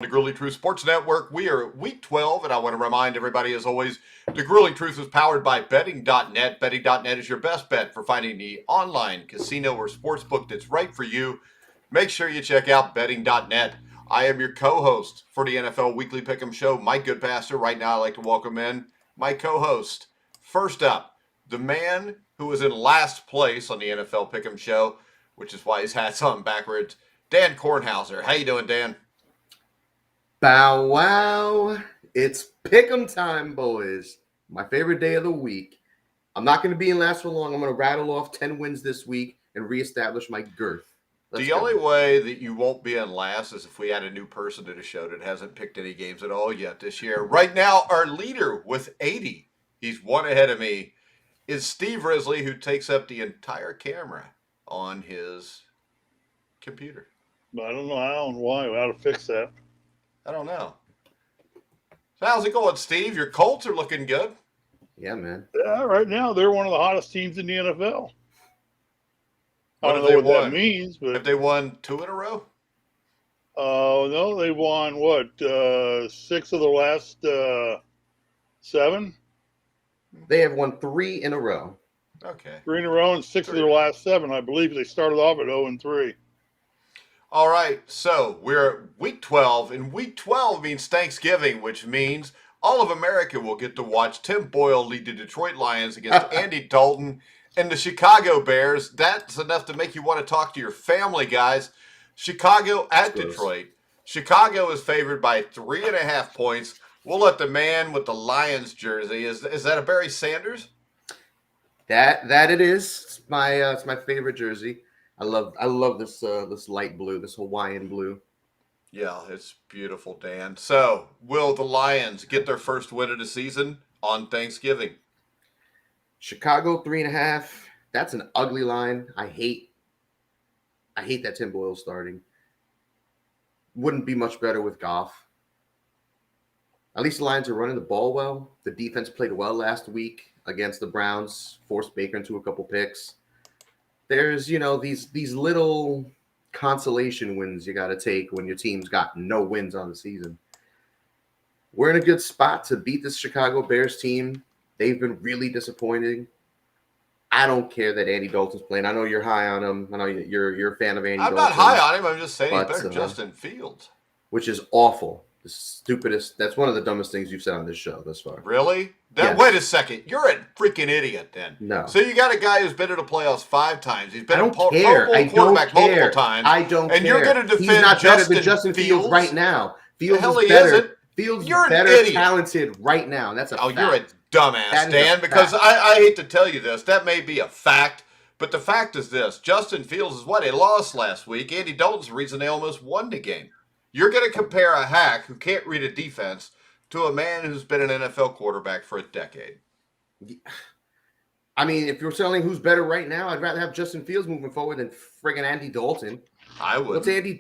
The Grueling Truth Sports Network. We are at week 12, and I want to remind everybody, as always, the Grueling Truth is powered by betting.net. Betting.net is your best bet for finding the online casino or sports book that's right for you. Make sure you check out betting.net. I am your co-host for the NFL Weekly Pick'em Show, Mike Goodpaster. Right now, I'd like to welcome in my co-host. First up, the man who was in last place on the NFL Pick'em Show, which is why his hat's on backwards, Dan Kornhauser. How you doing, Dan? Bow wow. It's pick'em time, boys. My favorite day of the week. I'm not going to be in last for long. I'm going to rattle off 10 wins this week and reestablish my girth. The only way that you won't be in last is if we had a new person to the show that hasn't picked any games at all yet this year. Right now, our leader with 80, he's one ahead of me, is Steve Risley, who takes up the entire camera on his computer. I don't know how and why. How to fix that. I don't know. So how's it going, Steve? Your Colts are looking good. Yeah, man. Yeah, right now they're one of the hottest teams in the NFL. What I don't know what that means, but have they won 2 in a row? No, they won what 6 of the last 7. They have won 3 in a row. Okay, 3 in a row and 6 of their last 7. I believe they started off at 0-3. All right, so we're at week 12, and week 12 means Thanksgiving, which means all of America will get to watch Tim Boyle lead the Detroit Lions against Andy Dalton and the Chicago Bears. That's enough to make you want to talk to your family, guys. Chicago at Detroit. Chicago is favored by 3.5 points. We'll let the man with the Lions jersey. Is that a Barry Sanders? That it is. It's my favorite jersey. I love this this light blue, this Hawaiian blue. Yeah, it's beautiful, Dan. So, will the Lions get their first win of the season on Thanksgiving? Chicago 3.5. That's an ugly line. I hate that Tim Boyle's starting. Wouldn't be much better with Goff. At least the Lions are running the ball well. The defense played well last week against the Browns, forced Baker into a couple picks. There's, these little consolation wins you got to take when your team's got no wins on the season. We're in a good spot to beat this Chicago Bears team. They've been really disappointing. I don't care that Andy Dalton's playing. I know you're high on him. I know you're a fan of Andy Dalton. I'm not high on him. I'm just saying he's better than Justin Fields. Which is awful. The stupidest. That's one of the dumbest things you've said on this show thus far. Really? Yes. Wait a second. You're a freaking idiot then. No. So you got a guy who's been in the playoffs 5 times. He's been a Pro Bowl quarterback multiple times. I don't care. And you're going to defend He's not better than Justin Fields right now. Fields the hell is he better. isn't. Fields You're is better an idiot. talented right now. That's a fact. You're a dumbass, Dan, because I hate to tell you this. That may be a fact, but the fact is this. Justin Fields is what? They lost last week. Andy Dalton's the reason they almost won the game. You're going to compare a hack who can't read a defense to a man who's been an NFL quarterback for a decade. I mean, if you're telling who's better right now, I'd rather have Justin Fields moving forward than friggin' Andy Dalton. I would.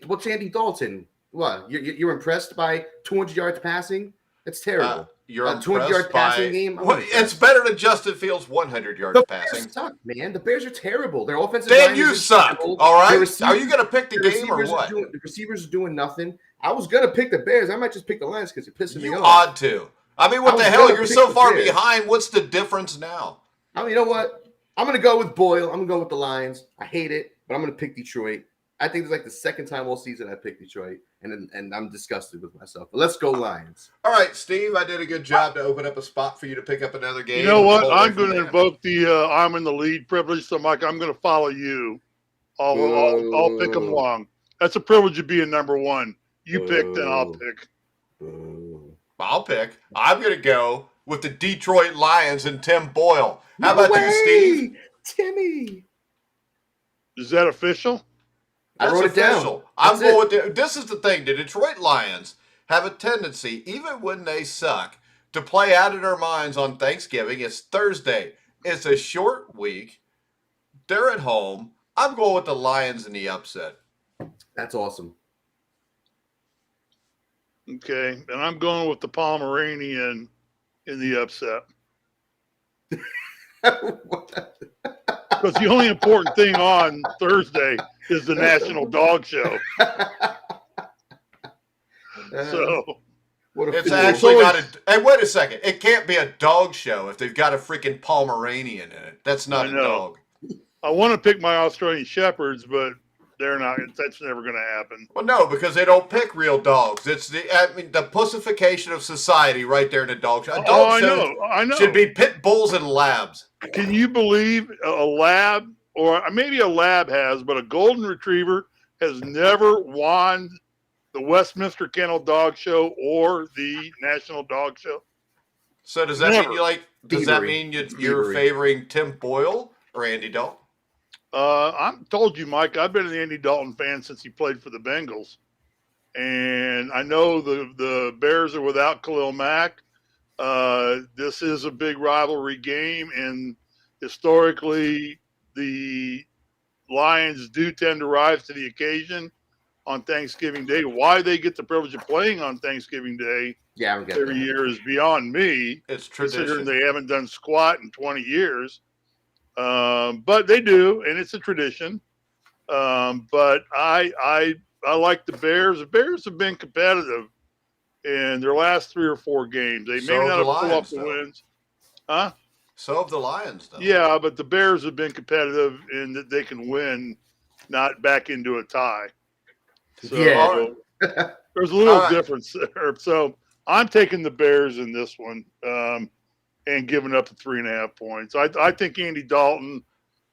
What's Andy Dalton? What? You're impressed by 200 yards passing? That's terrible. You're a 200-yard passing game? It's better than Justin Fields' 100 yards passing. Bears suck, man. The Bears are terrible. Their offensive line you suck. All right? Are you going to pick the game or what? The receivers are doing nothing. I was going to pick the Bears. I might just pick the Lions because you're pissing me off. You ought to. I mean, what the hell? You're so far behind. What's the difference now? You know what? I'm going to go with Boyle. I'm going to go with the Lions. I hate it, but I'm going to pick Detroit. I think it's like the second time all season I picked Detroit, and I'm disgusted with myself. But let's go Lions. All right, Steve, I did a good job to open up a spot for you to pick up another game. You know what? I'm going to invoke the I'm in the lead privilege, so Mike, I'm going to follow you. I'll pick them along. That's a privilege of being number one. You pick, then I'll pick. I'll pick. I'm going to go with the Detroit Lions and Tim Boyle. How about you, Steve? Timmy. Is that official? I wrote it down. I'm going with this is the thing. The Detroit Lions have a tendency, even when they suck, to play out of their minds on Thanksgiving. It's Thursday. It's a short week. They're at home. I'm going with the Lions in the upset. That's awesome. Okay, and I'm going with the Pomeranian in the upset. Because the only important thing on Thursday is the National Dog Show. So What a It's fool. actually always- not a. Hey, wait a second. It can't be a dog show if they've got a freaking Pomeranian in it. That's not I a know. dog. I want to pick my Australian Shepherds, but they're not. That's never going to happen. Well, no, because they don't pick real dogs. It's the pussification of society right there in a dog show. A dog show I know. should be pit bulls and labs. Can you believe a lab, or maybe a lab has, but a golden retriever has never won the Westminster Kennel Dog Show or the National Dog Show? So does that Never. mean you like? Does that Thievery. mean It's you're thievery. favoring Tim Boyle or Andy Dalton? I'm told you, Mike, I've been an Andy Dalton fan since he played for the Bengals. And I know the Bears are without Khalil Mack. This is a big rivalry game, and historically, the Lions do tend to rise to the occasion on Thanksgiving Day. Why they get the privilege of playing on Thanksgiving Day Yeah, I don't get every that. year is beyond me, It's considering tradition. they haven't done squat in 20 years. But they do, and it's a tradition. But I like the Bears. The Bears have been competitive in their last 3 or 4 games. They So may have not the have pulled Lions, up the though. wins. Huh? So have the Lions, though. Yeah, but the Bears have been competitive in that they can win, not back into a tie. So Yeah. there's a little All right. difference there. So I'm taking the Bears in this one and giving up the 3.5 points. I think Andy Dalton,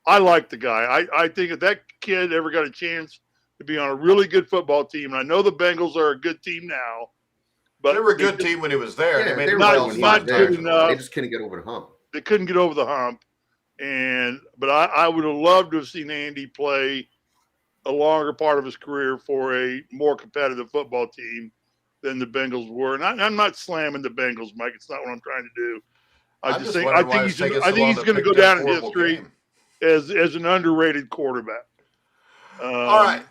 I like the guy. I think if that kid ever got a chance to be on a really good football team, and I know the Bengals are a good team now, but They were a good team when he was there. Yeah, they made they the were not- playoffs when he not five was good times. there. enough. They just couldn't get over the hump. they couldn't get over the hump. But I would have loved to have seen Andy play a longer part of his career for a more competitive football team than the Bengals were. And I'm not slamming the Bengals, Mike. It's not what I'm trying to do. I'm just wondering why it's taking so I think long he's to going to pick go that down in horrible history game. as an underrated quarterback. All right.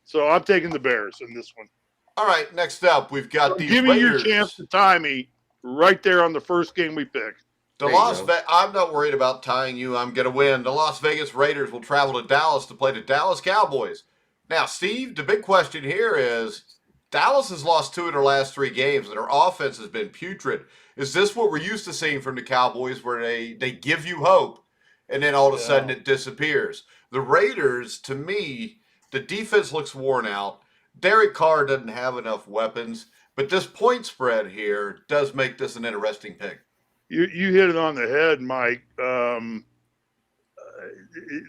So I'm taking the Bears in this one. All right, next up, we've got these Give me your Raiders. chance to tie me right there on the first game we pick. The There you Las go. Ve- I'm not worried about tying you. I'm going to win. The Las Vegas Raiders will travel to Dallas to play the Dallas Cowboys. Now, Steve, the big question here is Dallas has lost 2 of their last 3 games, and their offense has been putrid. Is this what we're used to seeing from the Cowboys, where they give you hope, and then all of a sudden it disappears? The Raiders, to me, the defense looks worn out. Derek Carr doesn't have enough weapons, but this point spread here does make this an interesting pick. You hit it on the head, Mike.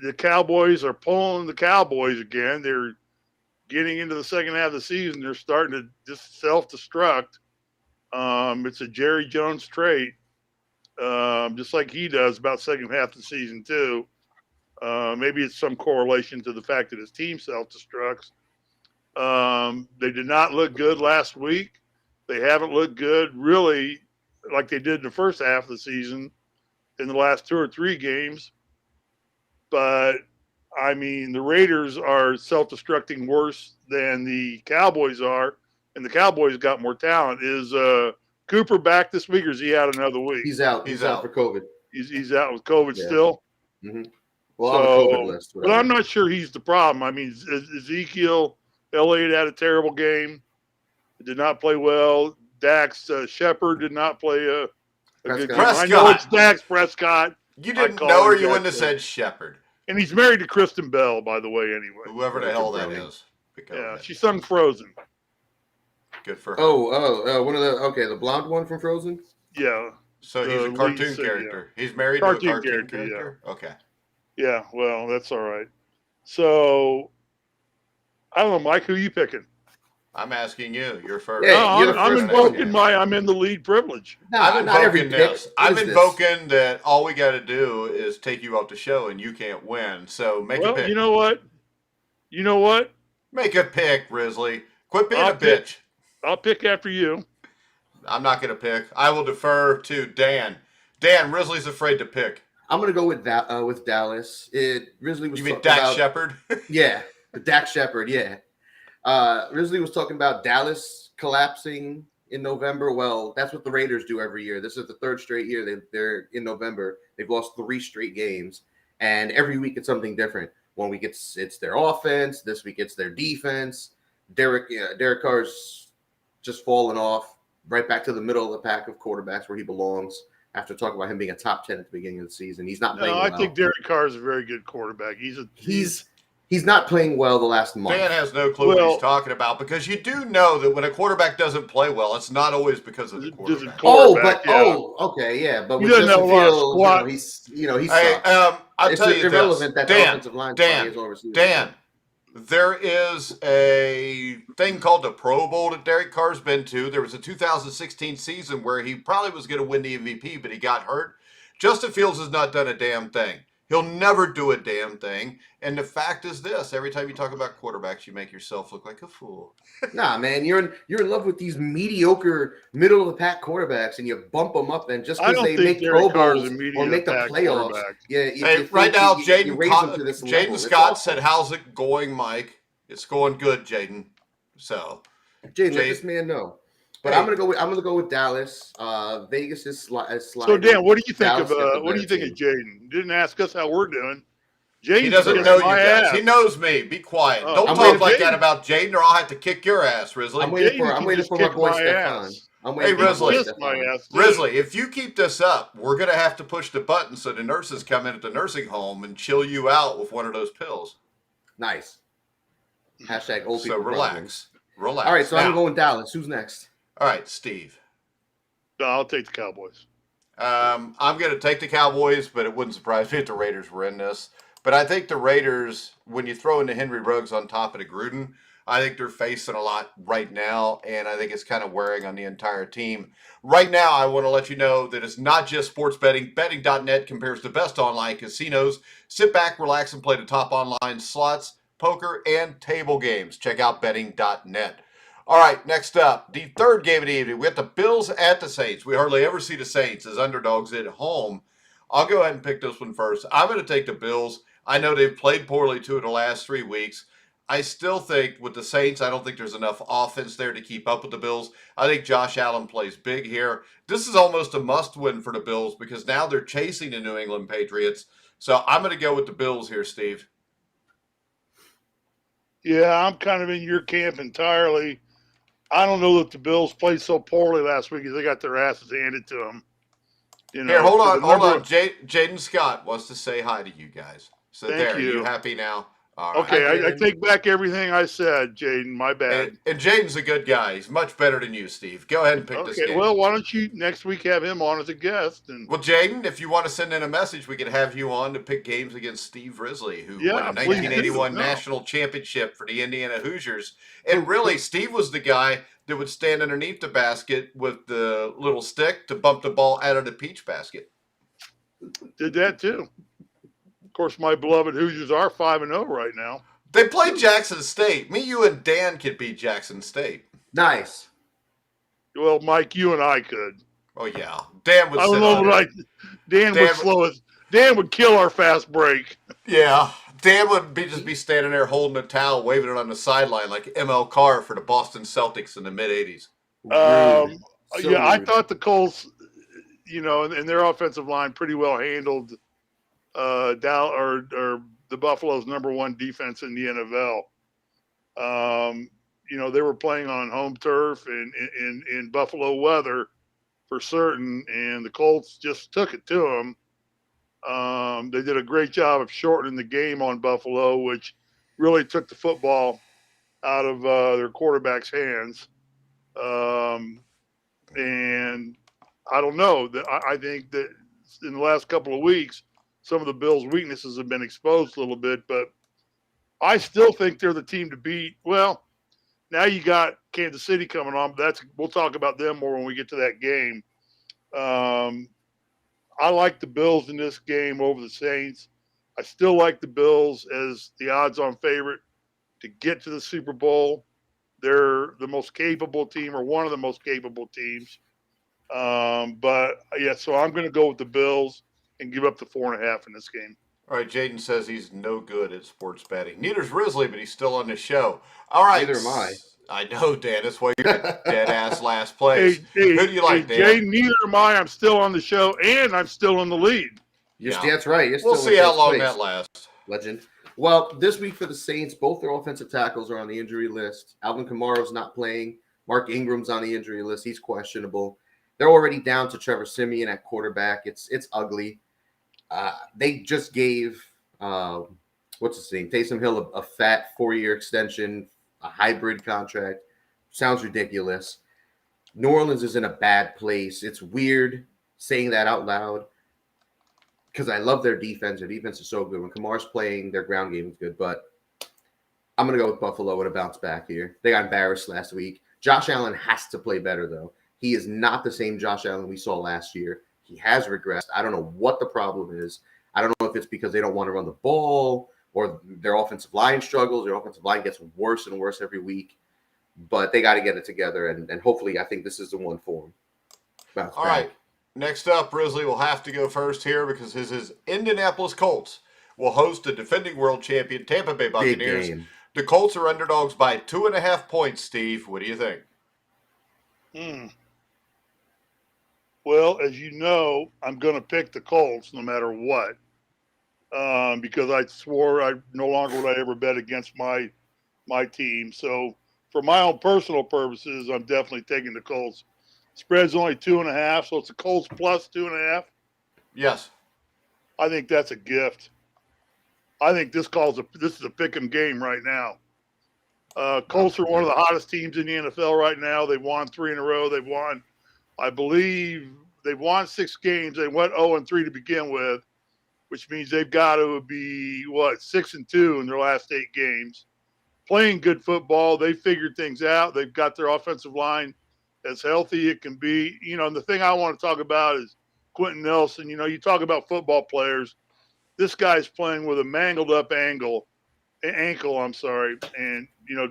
The Cowboys are pulling the Cowboys again. They're getting into the second half of the season. They're starting to just self-destruct. It's a Jerry Jones trait, just like he does about second half of the season too. Maybe it's some correlation to the fact that his team self-destructs. They did not look good last week. They haven't looked good really like they did in the first half of the season in the last 2 or 3 games. But, I mean, the Raiders are self-destructing worse than the Cowboys are, and the Cowboys got more talent. Is Cooper back this week, or is he out another week? He's out. He's He's out out. for COVID. He's out with COVID Yeah. still. Well, on the COVID list. But I'm not sure he's the problem. I mean, Ezekiel Elliott had a terrible game. Did not play well. Dax Shepard did not play a good game. Prescott. I know it's Dax Prescott, You didn't call know, or him you wouldn't have Jackson. said Shepherd, and he's married to Kristen Bell, by the way, anyway. whoever the That's hell a that brownie. is. Go Yeah, ahead. she sung Frozen. Good for her. One of the blonde one from Frozen. Yeah, So he's a the cartoon lead singer, character. He's married Cartoon to a cartoon character, yeah. character? Okay. yeah. Well, that's all right. So, I don't know, Mike. Who you picking? I'm asking you. You're first. Yeah, No, you're the I'm first invoking one. I'm in the lead privilege. I'm not every invoking pick. this. What I'm is this? invoking that all we got to do is take you off the show and you can't win. So make a Well, pick. you know what? Make a pick, Risley. Quit being I'll a bitch. I'll pick after you. I'm not going to pick. I will defer to Dan. Dan, Risley's afraid to pick. I'm gonna go with that with Dallas. Risley was You mean talking Dak about Shepard? yeah, the Dak Shepard. Yeah, Risley was talking about Dallas collapsing in November. Well, that's what the Raiders do every year. This is the 3rd straight year they're in November. They've lost 3 straight games, and every week it's something different. One week it's their offense. This week it's their defense. Derek Carr's just fallen off right back to the middle of the pack of quarterbacks where he belongs. After talking about him being a top 10 at the beginning of the season, he's not playing well. I think Derek Carr is a very good quarterback. He's not playing well the last month. Dan has no clue what he's talking about, because you do know that when a quarterback doesn't play well, it's not always because of the quarterback. Okay, but with Justin Fields, he's I'll tell you irrelevant this. that the offensive line Dan, there is a thing called the Pro Bowl that Derek Carr's been to. There was a 2016 season where he probably was going to win the MVP, but he got hurt. Justin Fields has not done a damn thing. He'll never do a damn thing. And the fact is this: every time you talk about quarterbacks, you make yourself look like a fool. Nah, man, you're in love with these mediocre middle of the pack quarterbacks, and you bump them up, and just because they make Pro Bowls or make the playoffs, right now, Jaden Scott said, "How's it going, Mike? It's going good, Jaden." So, Jaden, let this man know. But I'm gonna go with Dallas. Vegas is sliding. So Dan, what do you think of Jaden? You didn't ask us how we're doing. Jaden, he doesn't know you guys. He knows me. Be quiet. Don't talk like that about Jaden, or I'll have to kick your ass, Risley. I'm waiting for my boy Stefan. Hey, Risley, if you keep this up, we're gonna have to push the button so the nurses come in at the nursing home and chill you out with one of those pills. Nice. Hashtag old people. So relax. All right, so I'm going Dallas. Who's next? All right, Steve. I'll take the Cowboys. I'm going to take the Cowboys, but it wouldn't surprise me if the Raiders were in this. But I think the Raiders, when you throw in the Henry Ruggs on top of the Gruden, I think they're facing a lot right now, and I think it's kind of wearing on the entire team. Right now, I want to let you know that it's not just sports betting. Betting.net compares the best online casinos. Sit back, relax, and play the top online slots, poker, and table games. Check out betting.net. All right, next up, the third game of the evening. We got the Bills at the Saints. We hardly ever see the Saints as underdogs at home. I'll go ahead and pick this one first. I'm going to take the Bills. I know they've played poorly 2 of the last 3 weeks. I still think with the Saints, I don't think there's enough offense there to keep up with the Bills. I think Josh Allen plays big here. This is almost a must-win for the Bills because now they're chasing the New England Patriots. So I'm going to go with the Bills here, Steve. Yeah, I'm kind of in your camp entirely. I don't know that the Bills played so poorly last week as they got their asses handed to them. Here, hold on. Jaden Scott wants to say hi to you guys. So Thank you. Are you happy now? All right. Okay, I take back everything I said, Jaden. My bad. And Jaden's a good guy. He's much better than you, Steve. Go ahead and pick this game. Okay, well, why don't you next week have him on as a guest? Well, Jaden, if you want to send in a message, we can have you on to pick games against Steve Risley, who won a 1981 national championship for the Indiana Hoosiers. And really, Steve was the guy that would stand underneath the basket with the little stick to bump the ball out of the peach basket. Did that too. Of course, my beloved Hoosiers are 5-0 right now. They played Jackson State. Me, you, and Dan could beat Jackson State. Nice. Well, Mike, you and I could. Oh yeah, Dan would. Dan would slow us. Dan would kill our fast break. Yeah, Dan would just be standing there holding a towel, waving it on the sideline like ML Carr for the Boston Celtics in the mid '80s. I thought the Colts, and their offensive line pretty well handled the Buffalo's number one defense in the NFL. They were playing on home turf and in Buffalo weather for certain, and the Colts just took it to them. They did a great job of shortening the game on Buffalo, which really took the football out of their quarterback's hands. And I don't know. I think that in the last couple of weeks, some of the Bills' weaknesses have been exposed a little bit, but I still think they're the team to beat. Well, now you got Kansas City coming on, but we'll talk about them more when we get to that game. I like the Bills in this game over the Saints. I still like the Bills as the odds-on favorite to get to the Super Bowl. They're the most capable team, or one of the most capable teams. So I'm going to go with the Bills and give up the 4.5 in this game. All right, Jaden says he's no good at sports betting. Neither's Risley, but he's still on the show. All right. Neither am I. I know, Dan. That's why you're dead ass last place. Who do you like, Dan? Jaden, neither am I. I'm still on the show, and I'm still in the lead. That's right. We'll see how long that lasts. Legend. Well, this week for the Saints, both their offensive tackles are on the injury list. Alvin Kamara's not playing Mark Ingram's on the injury list. He's questionable. They're already down to Trevor Siemian at quarterback. It's ugly. They just gave what's his name, Taysom Hill, a fat 4-year extension, a hybrid contract. Sounds ridiculous. New Orleans is in a bad place. It's weird saying that out loud because I love their defense. Their defense is so good. When Kamar's playing, their ground game is good. But I'm going to go with Buffalo with a bounce back here. They got embarrassed last week. Josh Allen has to play better, though. He is not the same Josh Allen we saw last year. He has regressed. I don't know what the problem is. I don't know if it's because they don't want to run the ball or their offensive line struggles. Their offensive line gets worse and worse every week. But they got to get it together, and hopefully I think this is the one for them. Bounce All back. right. Next up, Risley will have to go first here because his Indianapolis Colts will host the defending world champion Tampa Bay Buccaneers. Big game. The Colts are underdogs by 2.5 points, Steve. What do you think? Well, as you know, I'm going to pick the Colts no matter what, because I swore I no longer would I ever bet against my team. So for my own personal purposes, I'm definitely taking the Colts. Spread's only 2.5, so it's the Colts plus 2.5. Yes. I think that's a gift. I think this is a pick 'em game right now. Colts are one of the hottest teams in the NFL right now. They've won 3 in a row. I believe they've won 6 games. They went 0-3 to begin with, which means they've got to be 6-2 in their last 8 games. Playing good football, they figured things out. They've got their offensive line as healthy it can be. And the thing I want to talk about is Quentin Nelson. You talk about football players. This guy's playing with a mangled up ankle, and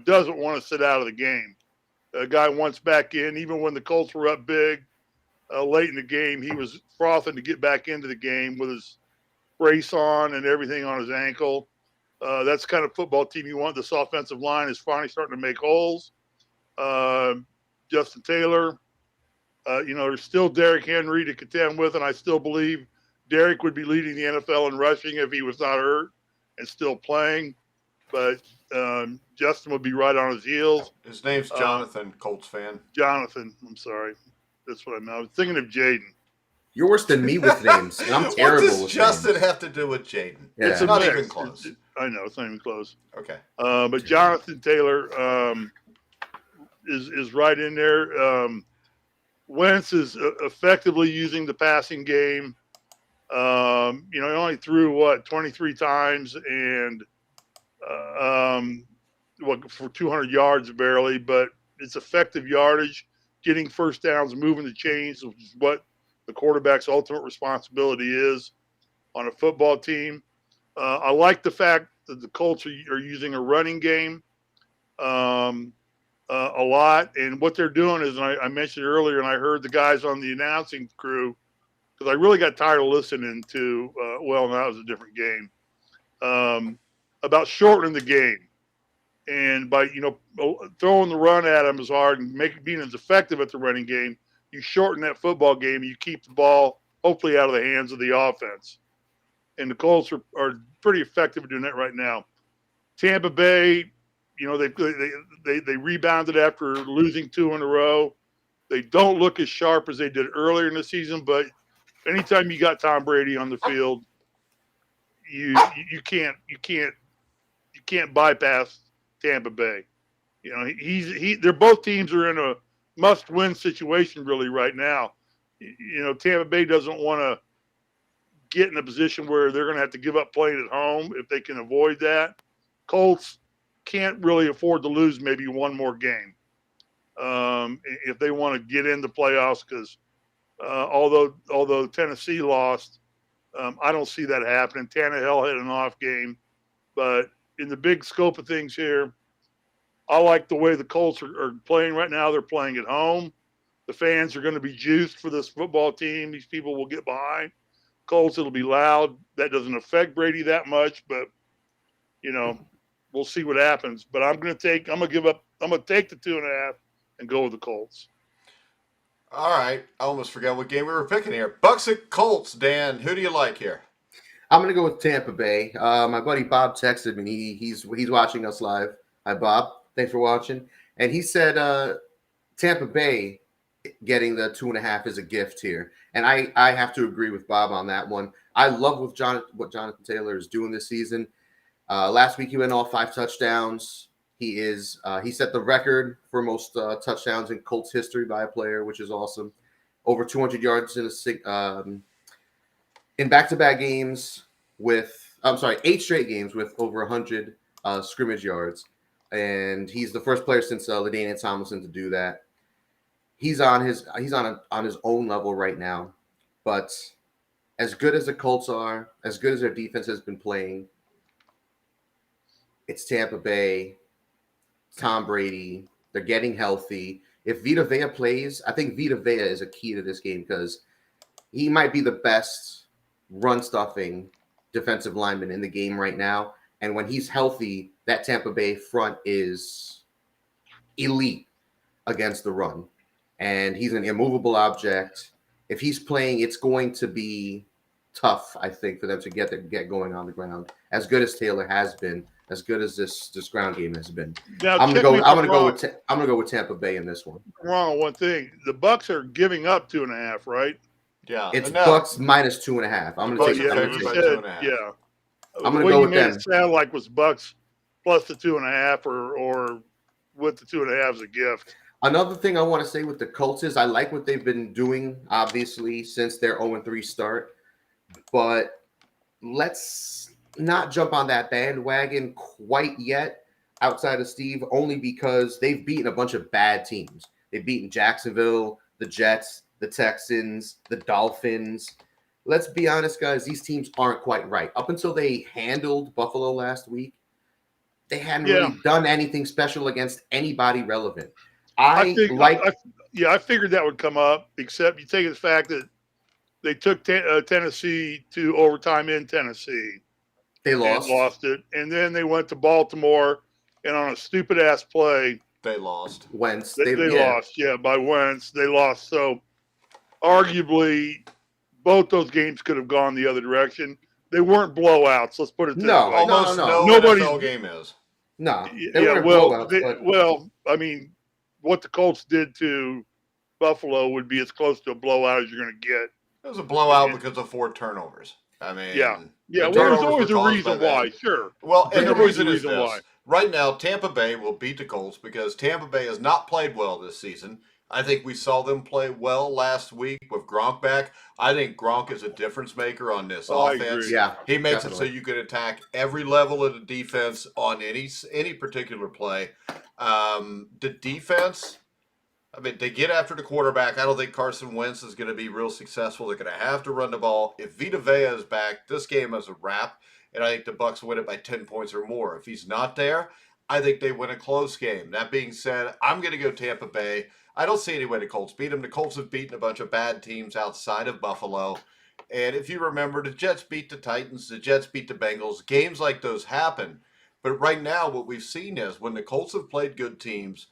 doesn't want to sit out of the game. The guy wants back in, even when the Colts were up big late in the game. He was frothing to get back into the game with his brace on and everything on his ankle. That's the kind of football team you want. This offensive line is finally starting to make holes. Justin Taylor, there's still Derrick Henry to contend with, and I still believe Derrick would be leading the NFL in rushing if he was not hurt and still playing. But Justin would be right on his heels. His name's Jonathan, Colts fan. Jonathan, I'm sorry. That's what I meant. I was thinking of Jaden. You're worse than me with names, and I'm terrible What does with Justin names. have to do with Jaden? Yeah. It's not mix. even close. I know, it's not even close. Okay. But Jonathan Taylor is right in there. Wentz is effectively using the passing game. He only threw 23 times and for 200 yards barely, but it's effective yardage, getting first downs, moving the chains, which is what the quarterback's ultimate responsibility is on a football team. I like the fact that the Colts are using a running game a lot, and what they're doing is, and I mentioned earlier, and I heard the guys on the announcing crew, because I really got tired of listening to, now it was a different game, about shortening the game. And by, throwing the run at them as hard and being as effective at the running game, you shorten that football game and you keep the ball hopefully out of the hands of the offense. And the Colts are pretty effective at doing that right now. Tampa Bay, they rebounded after losing 2 in a row. They don't look as sharp as they did earlier in the season, but anytime you got Tom Brady on the field, you can't bypass Tampa Bay. They're both teams are in a must-win situation really right now. Tampa Bay doesn't want to get in a position where they're going to have to give up playing at home if they can avoid that. Colts can't really afford to lose maybe one more game if they want to get into playoffs, because although Tennessee lost, I don't see that happening. Tannehill had an off game, but in the big scope of things here, I like the way the Colts are playing right now. They're playing at home. The fans are going to be juiced for this football team. These people will get behind. Colts, it'll be loud. That doesn't affect Brady that much, but we'll see what happens. But I'm going to take the 2.5 and go with the Colts. All right. I almost forgot what game we were picking here. Bucks at Colts, Dan. Who do you like here? I'm going to go with Tampa Bay. My buddy Bob texted me. He's watching us live. Hi, Bob. Thanks for watching. And he said Tampa Bay getting the 2.5 is a gift here. And I have to agree with Bob on that one. I love what Jonathan Taylor is doing this season. Last week he went all 5 touchdowns. He set the record for most touchdowns in Colts history by a player, which is awesome. Over 200 yards in back-to-back games 8 straight games with over 100 scrimmage yards. And he's the first player since LaDainian Tomlinson to do that. He's on his own level right now. But as good as the Colts are, as good as their defense has been playing, it's Tampa Bay, Tom Brady. They're getting healthy. If Vita Vea plays, I think Vita Vea is a key to this game because he might be the best run-stuffing defensive lineman in the game right now. And when he's healthy, that Tampa Bay front is elite against the run. And he's an immovable object. If he's playing, it's going to be tough, I think, for them to get going on the ground. As good as Taylor has been, as good as this ground game has been. Now, I'm gonna go with Tampa Bay in this one. I'm wrong on one thing. The Bucs are giving up 2.5, right? Yeah, It's Bucs minus 2.5. I'm gonna take Bucs, yeah. I'm gonna go with them. It sound like was Bucs plus the 2.5 or with the 2.5 as a gift. Another thing I want to say with the Colts is I like what they've been doing, obviously, since their 0-3 start. But let's not jump on that bandwagon quite yet outside of Steve, only because they've beaten a bunch of bad teams. They've beaten Jacksonville, the Jets, the Texans, the Dolphins. Let's be honest, guys, these teams aren't quite right. Up until they handled Buffalo last week, they hadn't really done anything special against anybody relevant. I figured that would come up, except you take the fact that they took Tennessee to overtime in Tennessee. They lost it. And then they went to Baltimore, and on a stupid-ass play, they lost. Wentz. They lost, by Wentz. They lost. So, arguably, both those games could have gone the other direction. They weren't blowouts. Let's put it this way. Almost no NFL game is. No. I mean, what the Colts did to Buffalo would be as close to a blowout as you're going to get. It was a blowout because of 4 turnovers. I mean, well, there's always a reason why. Sure. Well, and the reason is this. Why. Right now, Tampa Bay will beat the Colts because Tampa Bay has not played well this season. I think we saw them play well last week with Gronk back. I think Gronk is a difference maker on this offense. Yeah, he makes it so you can attack every level of the defense on any particular play. The defense, I mean, they get after the quarterback. I don't think Carson Wentz is going to be real successful. They're going to have to run the ball. If Vita Vea is back, this game is a wrap, and I think the Bucs win it by 10 points or more. If he's not there, I think they win a close game. That being said, I'm going to go Tampa Bay. I don't see any way the Colts beat them. The Colts have beaten a bunch of bad teams outside of Buffalo. And if you remember, the Jets beat the Titans. The Jets beat the Bengals. Games like those happen. But right now, what we've seen is when the Colts have played good teams,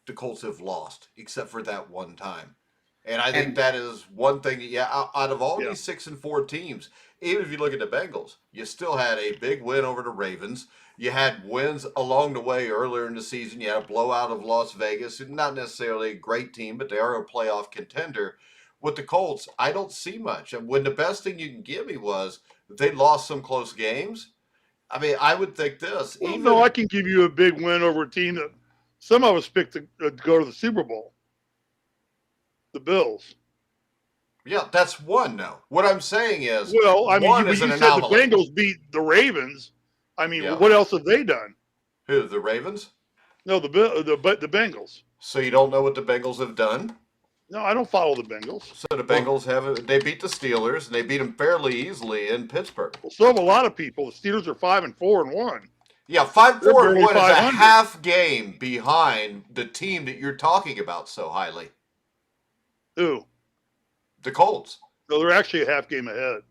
the Colts have lost, except for that one time. And I think that is one thing. Out of all these 6-4 teams, even if you look at the Bengals, you still had a big win over the Ravens. You had wins along the way earlier in the season. You had a blowout of Las Vegas. Not necessarily a great team, but they are a playoff contender. With the Colts, I don't see much. And when the best thing you can give me was they lost some close games, I mean, I would think this. I can give you a big win over a team that some of us picked to go to the Super Bowl. The Bills. Yeah, that's one, though. What I'm saying is, you said the Bengals beat the Ravens. I mean, what else have they done? Who, the Ravens? No, the Bengals. So you don't know what the Bengals have done? No, I don't follow the Bengals. So the Bengals they beat the Steelers, and they beat them fairly easily in Pittsburgh. Well, so have a lot of people. The Steelers are 5-4-1. Yeah, 5-4-1 is a half game behind the team that you're talking about so highly. Who? The Colts. No, they're actually a half game ahead.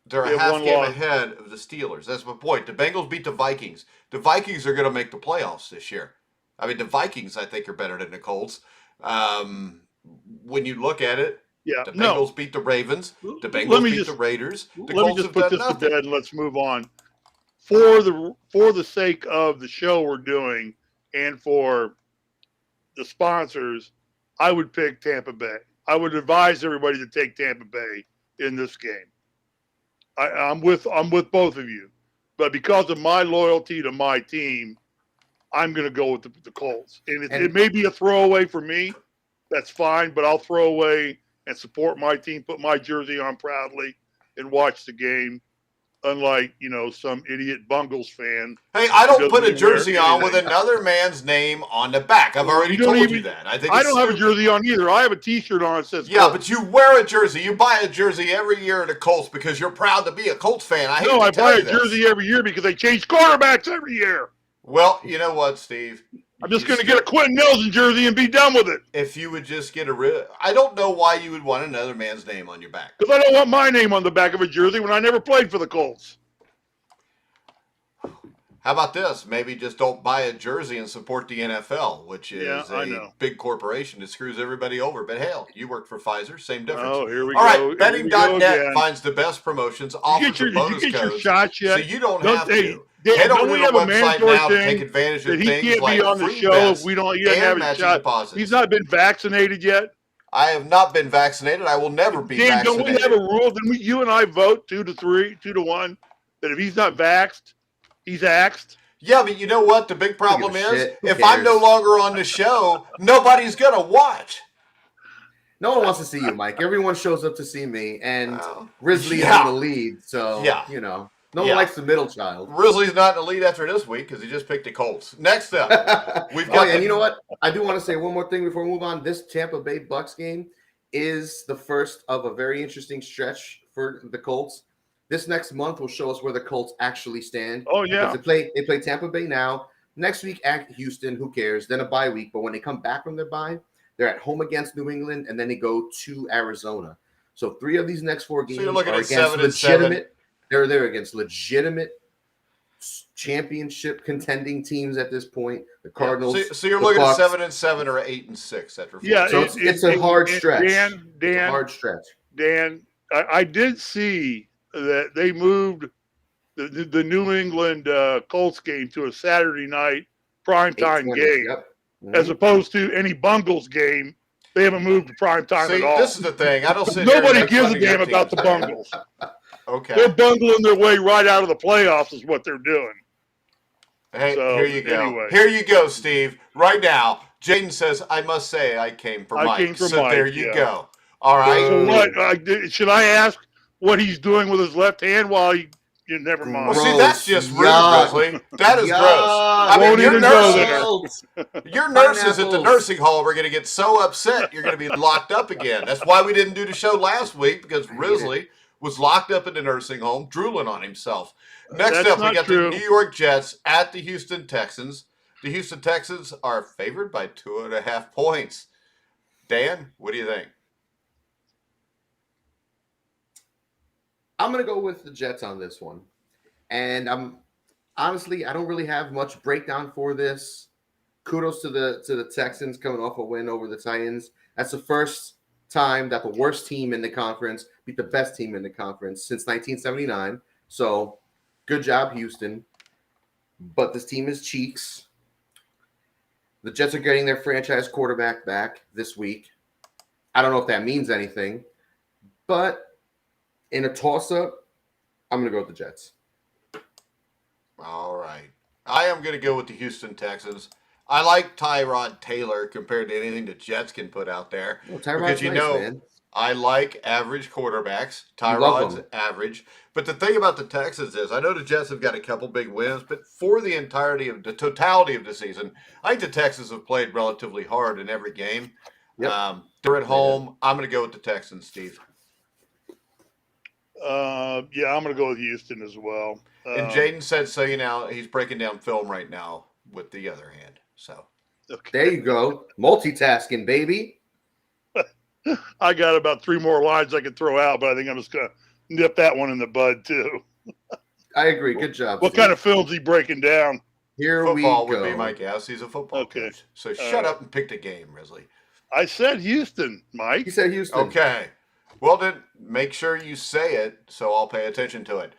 They're a half game ahead of the Steelers. That's my point. The Bengals beat the Vikings. The Vikings are going to make the playoffs this year. I mean, the Vikings, I think, are better than the Colts. When you look at it, the Bengals beat the Ravens. The Bengals beat the Raiders. Let me just put this to bed and let's move on. For the sake of the show we're doing and for the sponsors, I would pick Tampa Bay. I would advise everybody to take Tampa Bay in this game. I'm with both of you, but because of my loyalty to my team, I'm going to go with the Colts. And it may be a throwaway for me. That's fine, but I'll throw away and support my team, put my jersey on proudly, and watch the game. Unlike, some idiot Bengals fan. Hey, I don't put a jersey on with another man's name on the back. I've already told you that. I don't have a jersey on either. I have a T-shirt on that says Yeah, Colts. But you wear a jersey. You buy a jersey every year at the Colts because you're proud to be a Colts fan. I buy a jersey every year because they change quarterbacks every year. Well, you know what, Steve? I'm just going to get a Quentin Nelson jersey and be done with it. If you would just get I don't know why you would want another man's name on your back. Because I don't want my name on the back of a jersey when I never played for the Colts. How about this? Maybe just don't buy a jersey and support the NFL, which is a big corporation that screws everybody over. But hell, you work for Pfizer, same difference. Oh, here we go. All right, betting.net finds the best promotions, offers the bonus codes. Your shots yet? So you don't have to. Dan, head over to the website now to take advantage of things he can't like be on the free show bets if we don't have a shot. Deposits. He's not been vaccinated yet. I have not been vaccinated. I will never be Dan, vaccinated. Don't we have a rule? Then you and I vote 2-3, 2-1, that if he's not vaxxed, he's axed? Yeah, but you know what? The big problem is, if I'm no longer on the show, nobody's going to watch. No one wants to see you, Mike. Everyone shows up to see me, and Risley is in the lead, so, no one likes the middle child. Risley's not in the lead after this week because he just picked the Colts. Next up, we've got and you know what? I do want to say one more thing before we move on. This Tampa Bay Bucks game is the first of a very interesting stretch for the Colts. This next month will show us where the Colts actually stand. Oh, yeah. They play Tampa Bay now. Next week at Houston, who cares? Then a bye week. But when they come back from their bye, they're at home against New England, and then they go to Arizona. So 3 of these next 4 games you're looking are at against 7-7. They're there against legitimate championship contending teams at this point. The Cardinals. So you're looking at 7-7 or 8-6 after 4. Yeah, so it's a hard stretch. Dan, it's a hard stretch. Dan, I did see that they moved the New England Colts game to a Saturday night primetime game, as opposed to any Bengals game. They haven't moved to primetime at all. This is the thing. I don't sit Nobody gives a damn about the Bengals. Okay. They're bungling their way right out of the playoffs is what they're doing. Hey, here you go. Anyway. Here you go, Steve. Right now, Jaden says, I must say I came for Mike. I came for so Mike, there you go. All right. So what? Should I ask what he's doing with his left hand while he never mind. Well, see, that's just rude, Risley. That is gross. I mean, your nurses at the nursing home are going to get so upset you're going to be locked up again. That's why we didn't do the show last week, because Risley was locked up in the nursing home, drooling on himself. Next up, we got the New York Jets at the Houston Texans. The Houston Texans are favored by 2.5 points. Dan, what do you think? I'm going to go with the Jets on this one. And honestly, I don't really have much breakdown for this. Kudos to the Texans coming off a win over the Titans. That's the first time that the worst team in the conference beat the best team in the conference since 1979. So good job, Houston. But this team is cheeks. The Jets are getting their franchise quarterback back this week. I don't know if that means anything. But in a toss-up, I'm going to go with the Jets. All right. I am going to go with the Houston Texans. I like Tyrod Taylor compared to anything the Jets can put out there. Well, Tyrod's because, man. I like average quarterbacks. Tyrod's average. But the thing about the Texans is, I know the Jets have got a couple big wins, but for the totality of the season, I think the Texans have played relatively hard in every game. Yep. They're at home. I'm going to go with the Texans, Steve. I'm going to go with Houston as well. And Jaden said, so he's breaking down film right now with the other hand. So There you go. Multitasking, baby. I got about 3 more lines I could throw out, but I think I'm just going to nip that one in the bud, too. I agree. Good job. What kind of film's he breaking down? Football would be my guess. He's a football coach. So shut up and pick the game, Risley. I said Houston, Mike. He said Houston. Okay. Well, then make sure you say it so I'll pay attention to it.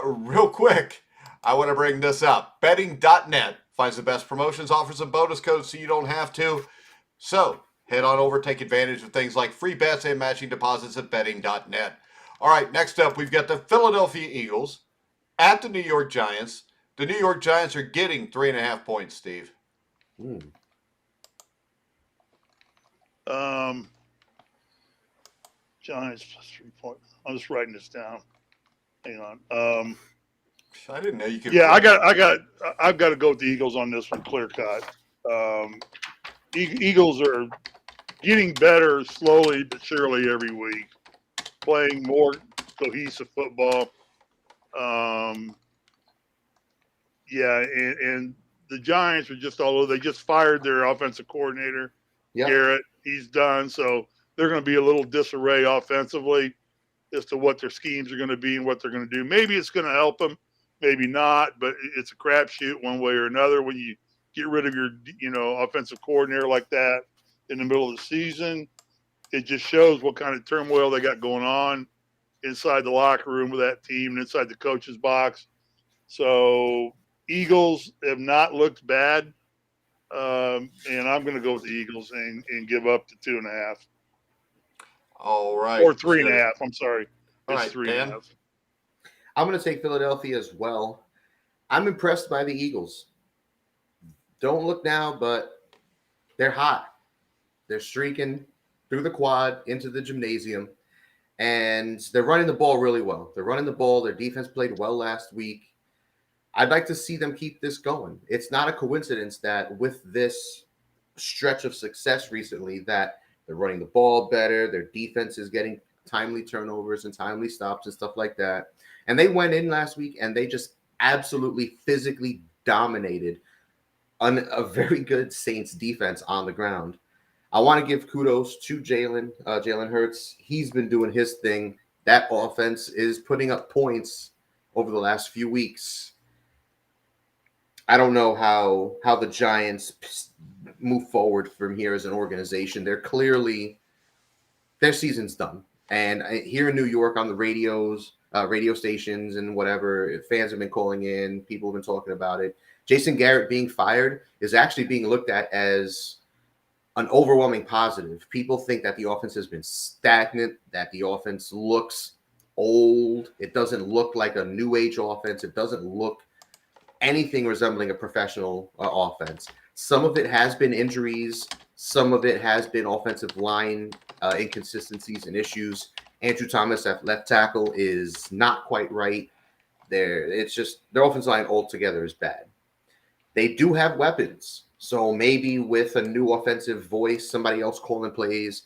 Real quick, I want to bring this up. Betting.net finds the best promotions, offers and bonus codes so you don't have to. So head on over, take advantage of things like free bets and matching deposits at betting.net. All right, next up, we've got the Philadelphia Eagles at the New York Giants. The New York Giants are getting 3.5 points, Steve. Giants plus 3 points. I'm just writing this down. Hang on. I didn't know you could. Yeah, I've got to go with the Eagles on this one, clear cut. Eagles are getting better slowly but surely every week, playing more cohesive football. And the Giants are just all over. They just fired their offensive coordinator, Garrett. He's done, so they're going to be a little disarray offensively as to what their schemes are going to be and what they're going to do. Maybe it's going to help them, maybe not, but it's a crapshoot one way or another when you get rid of your, offensive coordinator like that in the middle of the season. It just shows what kind of turmoil they got going on inside the locker room with that team and inside the coach's box. So Eagles have not looked bad, and I'm going to go with the Eagles and give up to 2.5. All right. Or 3.5. I'm sorry. All It's right, 3.5. Dan? I'm going to take Philadelphia as well. I'm impressed by the Eagles. Don't look now, but they're hot. They're streaking through the quad into the gymnasium, and they're running the ball really well. They're running the ball. Their defense played well last week. I'd like to see them keep this going. It's not a coincidence that with this stretch of success recently that they're running the ball better. Their defense is getting timely turnovers and timely stops and stuff like that. And they went in last week and they just absolutely physically dominated a very good Saints defense on the ground. I want to give kudos to Jalen Hurts. He's been doing his thing. That offense is putting up points over the last few weeks. I don't know how the Giants move forward from here as an organization. They're clearly, their season's done. And here in New York on the radio stations and whatever, fans have been calling in, people have been talking about it. Jason Garrett being fired is actually being looked at as an overwhelming positive. People think that the offense has been stagnant, that the offense looks old. It doesn't look like a new age offense. It doesn't look anything resembling a professional offense. Some of it has been injuries. Some of it has been offensive line inconsistencies and issues. Andrew Thomas at left tackle is not quite right. It's just their offensive line altogether is bad. They do have weapons. So maybe with a new offensive voice, somebody else calling plays,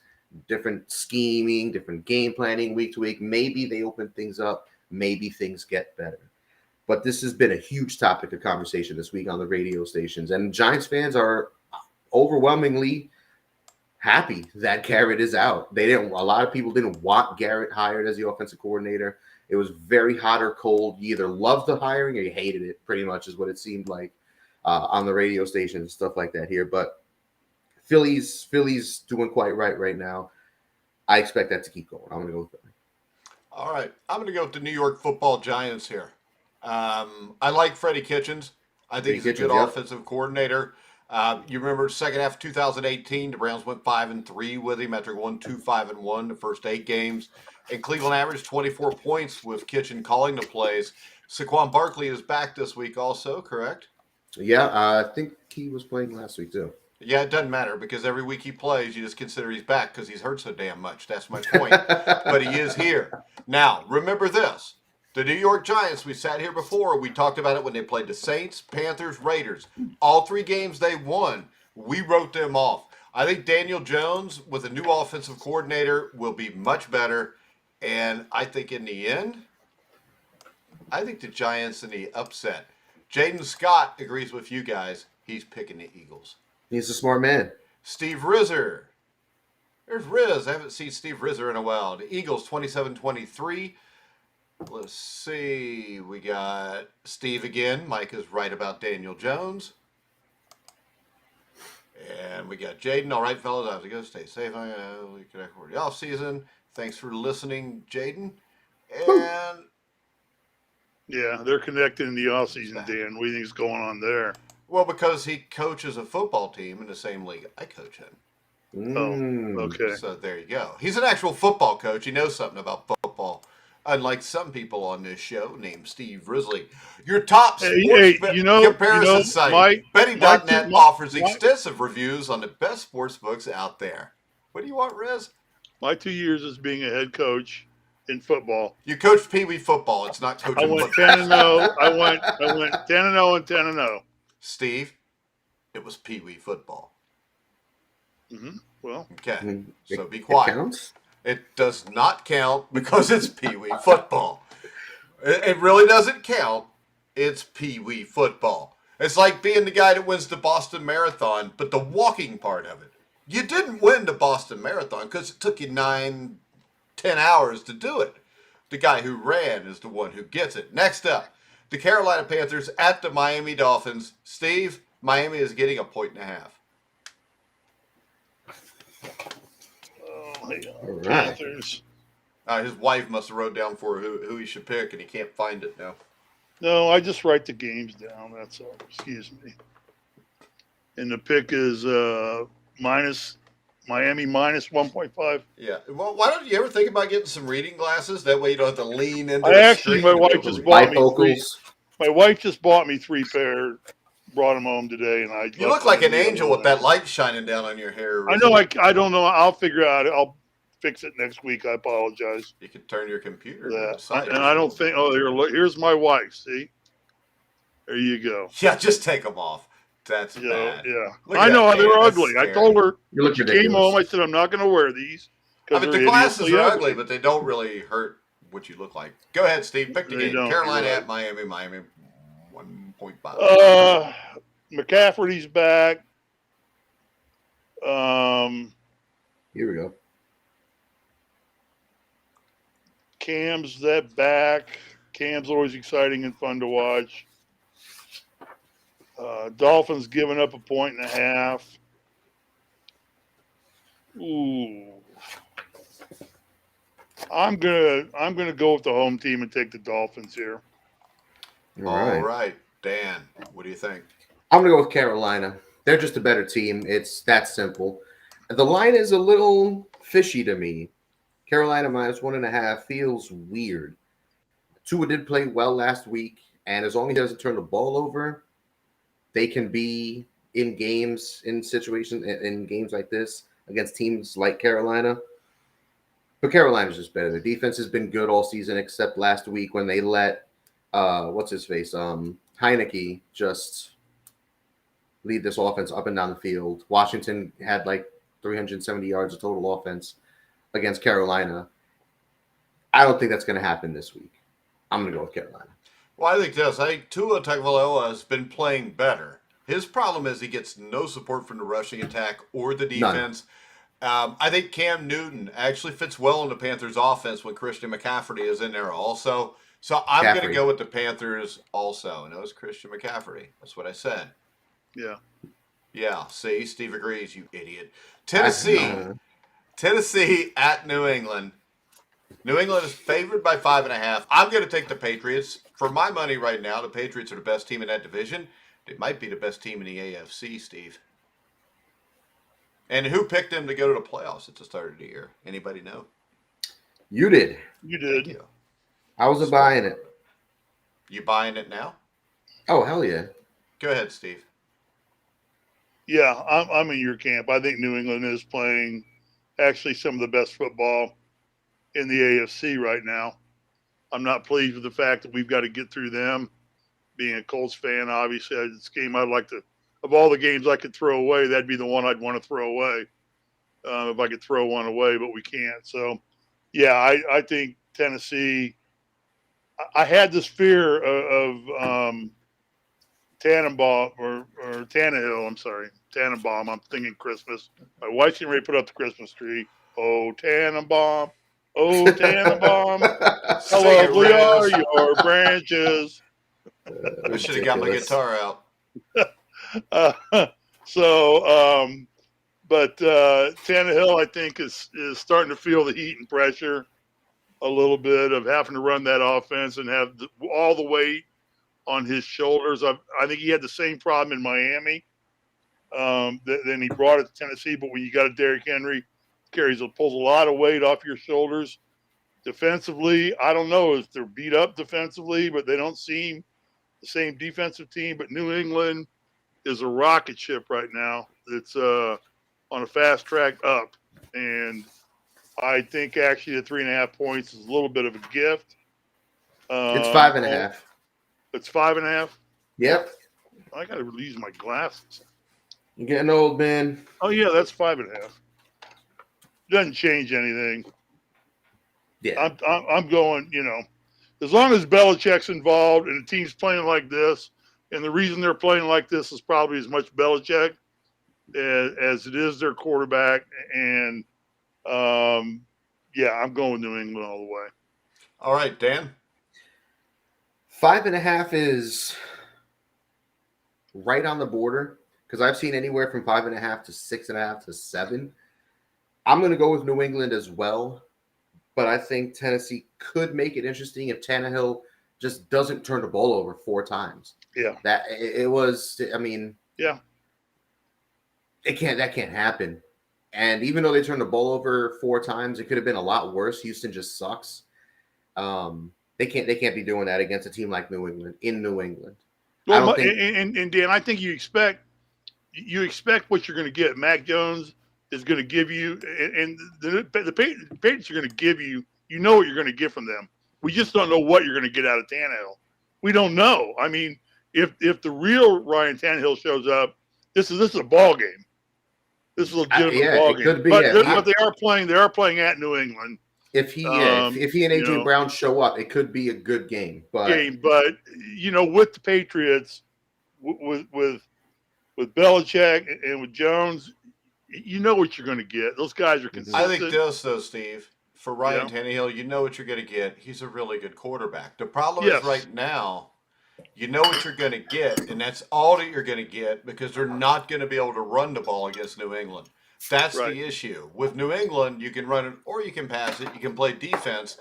different scheming, different game planning week to week, maybe they open things up. Maybe things get better. But this has been a huge topic of conversation this week on the radio stations. And Giants fans are overwhelmingly happy that Garrett is out. A lot of people didn't want Garrett hired as the offensive coordinator. It was very hot or cold. You either loved the hiring or you hated it, pretty much is what it seemed like on the radio stations and stuff like that here. But Philly's doing quite right now. I expect that to keep going. I'm going to go with Philly. All right. I'm going to go with the New York Football Giants here. I like Freddie Kitchens. I think he's a good offensive coordinator. You remember second half of 2018, the Browns went 5-3 with him after going 2-5-1 the first 8 games. And Cleveland averaged 24 points with Kitchen calling the plays. Saquon Barkley is back this week also, correct? Yeah, I think he was playing last week too. Yeah, it doesn't matter because every week he plays, you just consider he's back because he's hurt so damn much. That's my point. But he is here. Now, remember this. The New York Giants, we sat here before. We talked about it when they played the Saints, Panthers, Raiders. All 3 games they won, we wrote them off. I think Daniel Jones, with a new offensive coordinator, will be much better. And I think in the end, I think the Giants in the upset. Jaden Scott agrees with you guys. He's picking the Eagles. He's a smart man. Steve Rizzer. There's Riz. I haven't seen Steve Rizzer in a while. The Eagles 27-23. Let's see. We got Steve again. Mike is right about Daniel Jones. And we got Jaden. All right, fellas. I have to go. Stay safe. We connect for the off season. Thanks for listening, Jaden. And yeah, they're connected in the off season, Dan. What do you think is going on there? Well, because he coaches a football team in the same league I coach in. Okay. So there you go. He's an actual football coach. He knows something about football. Unlike some people on this show named Steve Risley. Your top sports comparison site, Betting.net, offers extensive reviews on the best sports books out there. What do you want, Riz? My 2 years as being a head coach in football. You coached Pee Wee football. It's not coaching football. football. 10-0. I went 10-0 and 10-0. Steve, it was Pee Wee football. Mm-hmm. Well, okay. So be quiet. It counts? It does not count because it's Pee Wee football. It really doesn't count. It's Pee Wee football. It's like being the guy that wins the Boston Marathon, but the walking part of it. You didn't win the Boston Marathon because it took you 9-10 hours to do it. The guy who ran is the one who gets it. Next up, the Carolina Panthers at the Miami Dolphins. Steve, Miami is getting 1.5 points. All right. Panthers. His wife must have wrote down for who he should pick, and he can't find it now. No, I just write the games down. That's all. Excuse me. And the pick is Miami minus 1.5. Yeah. Well, why don't you ever think about getting some reading glasses? That way you don't have to lean into my wife just bought me three. My wife just bought me 3 pair. Brought them home today, and you look like an angel with that light shining down on your hair. I know. I don't know. I'll figure out. I'll fix it next week. I apologize. You can turn your computer. And I don't think. Oh, here's my wife. See, there you go. Yeah, just take them off. That's bad. Yeah. I know they're ugly. I told her. She came home. I said I'm not going to wear these. I mean, the glasses are ugly, but they don't really hurt what you look like. Go ahead, Steve. Pick the game. Carolina at Miami. Miami 1.5. McCaffrey's back. Here we go. Cam's back. Cam's always exciting and fun to watch. Dolphins giving up 1.5 points. Ooh. I'm gonna go with the home team and take the Dolphins here. All right. Dan, what do you think? I'm going to go with Carolina. They're just a better team. It's that simple. The line is a little fishy to me. Carolina minus 1.5 feels weird. Tua did play well last week, and as long as he doesn't turn the ball over, they can be in games, in situations, in games like this against teams like Carolina. But Carolina's just better. The defense has been good all season, except last week when they let Heineke just lead this offense up and down the field. Washington had like 370 yards of total offense against Carolina. I don't think that's going to happen this week. I'm going to go with Carolina. Well, I think this. I think Tua Tagovailoa has been playing better. His problem is he gets no support from the rushing attack or the defense. I think Cam Newton actually fits well in the Panthers' offense when Christian McCaffrey is in there also. So I'm going to go with the Panthers also. And it was Christian McCaffrey. That's what I said. Yeah. Yeah. See, Steve agrees, you idiot. Tennessee at New England. New England is favored by 5.5. I'm going to take the Patriots. For my money right now, the Patriots are the best team in that division. They might be the best team in the AFC, Steve. And who picked them to go to the playoffs at the start of the year? Anybody know? You did. You did. Thank you. I was buying it. You buying it now? Oh, hell yeah. Go ahead, Steve. Yeah, I'm in your camp. I think New England is playing actually some of the best football in the AFC right now. I'm not pleased with the fact that we've got to get through them. Being a Colts fan, obviously, this game I'd like to, of all the games I could throw away, that'd be the one I'd want to throw away if I could throw one away, but we can't. So, yeah, I think Tennessee. I had this fear of Tannenbaum or Tannehill. I'm sorry, Tannenbaum. I'm thinking Christmas. My wife's getting ready to put up the Christmas tree. Oh, Tannenbaum. Oh, Tannenbaum. How lovely are your branches. I should have got my guitar out. But Tannehill, I think, is starting to feel the heat and pressure a little bit of having to run that offense and have all the weight on his shoulders. I think he had the same problem in Miami. Then he brought it to Tennessee. But when you got a Derrick Henry, pulls a lot of weight off your shoulders. Defensively, I don't know if they're beat up defensively, but they don't seem the same defensive team. But New England is a rocket ship right now. It's on a fast track up, and I think actually the 3.5 points is a little bit of a gift. It's 5.5. It's 5.5. Yep. I got to use my glasses. You're getting old, man. Oh yeah, that's 5.5. Doesn't change anything. Yeah. I'm going. As long as Belichick's involved and the team's playing like this, and the reason they're playing like this is probably as much Belichick as it is their quarterback. And I'm going with New England all the way. All right, Dan. 5.5 is right on the border because I've seen anywhere from 5.5 to 6.5 to 7. I'm going to go with New England as well, but I think Tennessee could make it interesting if Tannehill just doesn't turn the ball over 4 times. Yeah, that it was. I mean, yeah, that can't happen. And even though they turned the ball over 4 times, it could have been a lot worse. Houston just sucks. They can't be doing that against a team like New England in New England. Well, and Dan, I think you expect what you're going to get. Mac Jones is going to give you, and the Patriots are going to give you. You know what you're going to get from them. We just don't know what you're going to get out of Tannehill. We don't know. I mean, if the real Ryan Tannehill shows up, this is a ball game. This is a legitimate ball game. Could be, but they are playing at New England. If he and AJ Brown show up, it could be a good game. But with the Patriots, with Belichick and with Jones, you know what you're going to get. Those guys are consistent. I think this, though, Steve, for Ryan Tannehill, you know what you're going to get. He's a really good quarterback. The problem is right now, you know what you're going to get, and that's all that you're going to get because they're not going to be able to run the ball against New England. That's the issue. With New England, you can run it or you can pass it. You can play defense.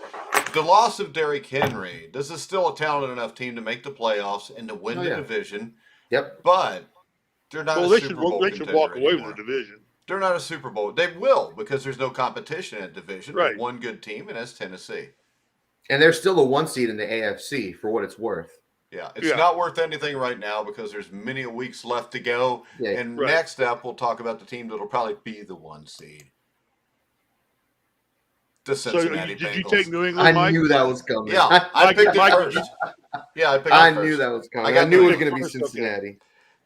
The loss of Derrick Henry, this is still a talented enough team to make the playoffs and to win the division. Yep. But they're not a Super Bowl they should walk away with the division. They're not a Super Bowl. They will because there's no competition in that division. Right. One good team, and that's Tennessee. And they're still the 1 seed in the AFC for what it's worth. Yeah, it's not worth anything right now because there's many weeks left to go. Yeah, and next up, we'll talk about the team that'll probably be the 1 seed. The Cincinnati Bengals. Did you take New England, Mike? I knew that was coming. Yeah, I picked it first. I knew that was coming. I knew it was going to be Cincinnati. Okay.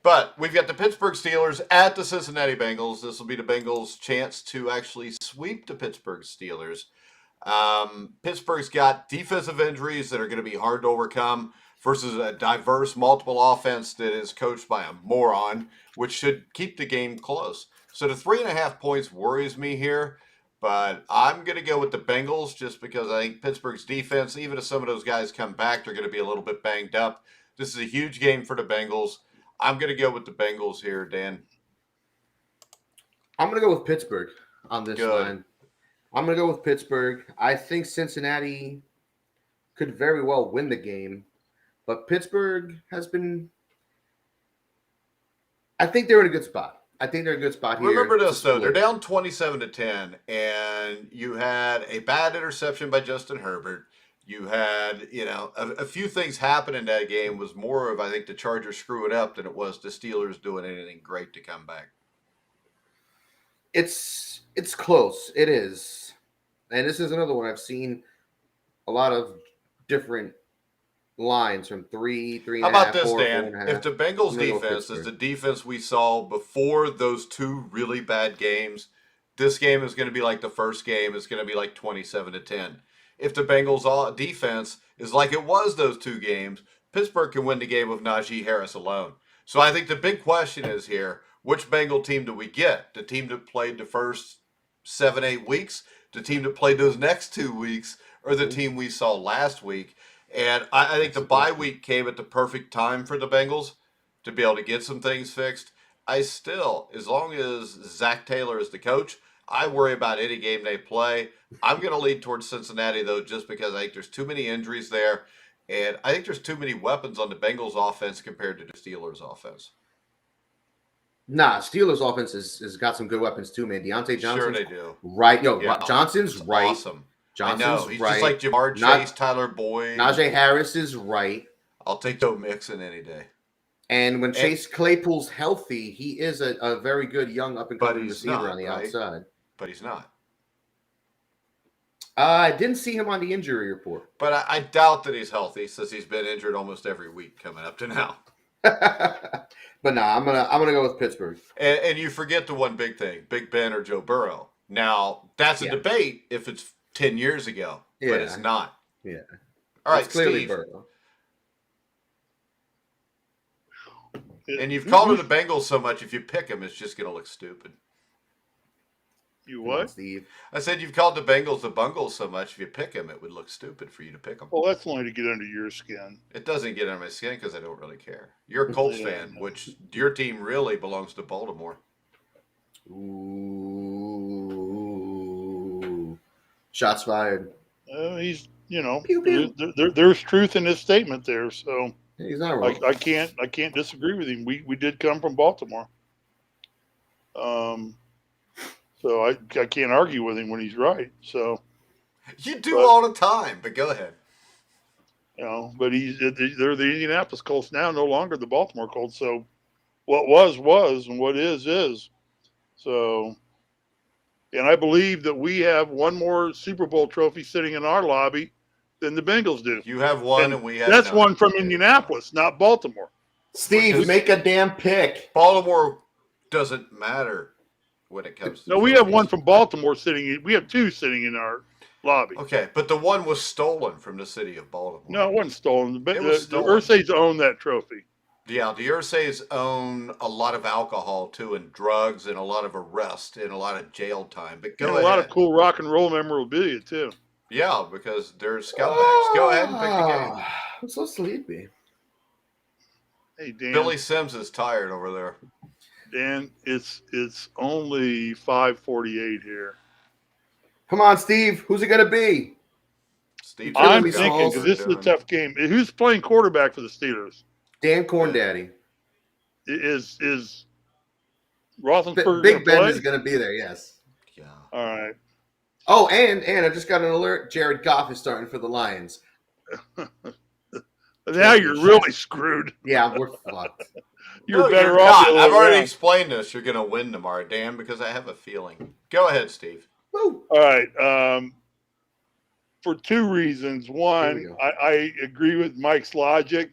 But we've got the Pittsburgh Steelers at the Cincinnati Bengals. This will be the Bengals' chance to actually sweep the Pittsburgh Steelers. Pittsburgh's got defensive injuries that are going to be hard to overcome versus a diverse, multiple offense that is coached by a moron, which should keep the game close. So the 3.5 points worries me here, but I'm going to go with the Bengals just because I think Pittsburgh's defense, even if some of those guys come back, they're going to be a little bit banged up. This is a huge game for the Bengals. I'm going to go with the Bengals here, Dan. I'm going to go with Pittsburgh on this line. I'm going to go with Pittsburgh. I think Cincinnati could very well win the game. But Pittsburgh has been – I think they're in a good spot. Here. Remember this, though. They're down 27-10, and you had a bad interception by Justin Herbert. You had, a few things happen in that game was more of, I think, the Chargers screwing up than it was the Steelers doing anything great to come back. It's close. It is. And this is another one I've seen a lot of different – lines from 3.5. How about this, 4, Dan? 4.5. If the Bengals defense is the defense we saw before those 2 really bad games, this game is going to be like the first game. It's going to be like 27-10. If the Bengals defense is like it was those 2 games, Pittsburgh can win the game with Najee Harris alone. So I think the big question is here, which Bengal team do we get? The team that played the first 7-8 weeks, the team that played those next 2 weeks, or the team we saw last week? And I think the bye week came at the perfect time for the Bengals to be able to get some things fixed. As long as Zach Taylor is the coach, I worry about any game they play. I'm going to lead towards Cincinnati, though, just because I think there's too many injuries there. And I think there's too many weapons on the Bengals offense compared to the Steelers offense. Nah, Steelers offense has got some good weapons too, man. Deontay Sure Johnson's they do. right. Yo, Yeah, Johnson's it's right. awesome. Johnson's I know. He's right. just like Jamar Chase, Tyler Boyd. Najee Harris is right. I'll take Joe Mixon any day. And when Chase Claypool's healthy, he is a very good young up-and-coming receiver on the outside. But he's not. I didn't see him on the injury report. But I doubt that he's healthy since he's been injured almost every week coming up to now. But nah, I'm gonna go with Pittsburgh. And you forget the one big thing, Big Ben or Joe Burrow. Now, that's a debate if it's 10 years ago, but it's not. Yeah. All right, it's clearly Steve. Burrow. And you've called it the Bengals so much, if you pick them, it's just going to look stupid. You what? Steve. I said you've called the Bengals the Bungles so much, if you pick them, it would look stupid for you to pick them. Well, that's only to get under your skin. It doesn't get under my skin because I don't really care. You're a Colts fan, which your team really belongs to Baltimore. Ooh. Shots fired. He's, Pew, pew. There's truth in his statement there. So He's not wrong. I can't disagree with him. We did come from Baltimore. So I can't argue with him when he's right. So you do all the time, but go ahead. But they're the Indianapolis Colts now, no longer the Baltimore Colts. So what was, and what is. So, and I believe that we have one more Super Bowl trophy sitting in our lobby than the Bengals do. You have one, and we have that's none. one from Indianapolis, not Baltimore. Steve, make a damn pick. Baltimore doesn't matter when it comes to No, we have one from Baltimore we have two sitting in our lobby. Okay, but the one was stolen from the city of Baltimore. No, it wasn't stolen. It was stolen. The Ursays own that trophy. Yeah, the Ursays own a lot of alcohol, too, and drugs, and a lot of arrest, and a lot of jail time. But go ahead. A lot of cool rock and roll memorabilia, too. Yeah, because they're scumbags. Go ahead and pick the game. I'm so sleepy. Hey, Dan. Billy Sims is tired over there. Dan, it's only 5:48 here. Come on, Steve. Who's it going to be? Steve, I'm Billy thinking Smalls this is a tough game. Who's playing quarterback for the Steelers? Dan Kornhauser. Is Roethlisberger Big Ben play? is going to be there, yes. Yeah. All right. Oh, and I just got an alert. Jared Goff is starting for the Lions. Now you're really screwed. Yeah, we're fucked. You're better off. I've already explained this. You're going to win tomorrow, Dan, because I have a feeling. Go ahead, Steve. Woo. All right. For two reasons. One, I agree with Mike's logic.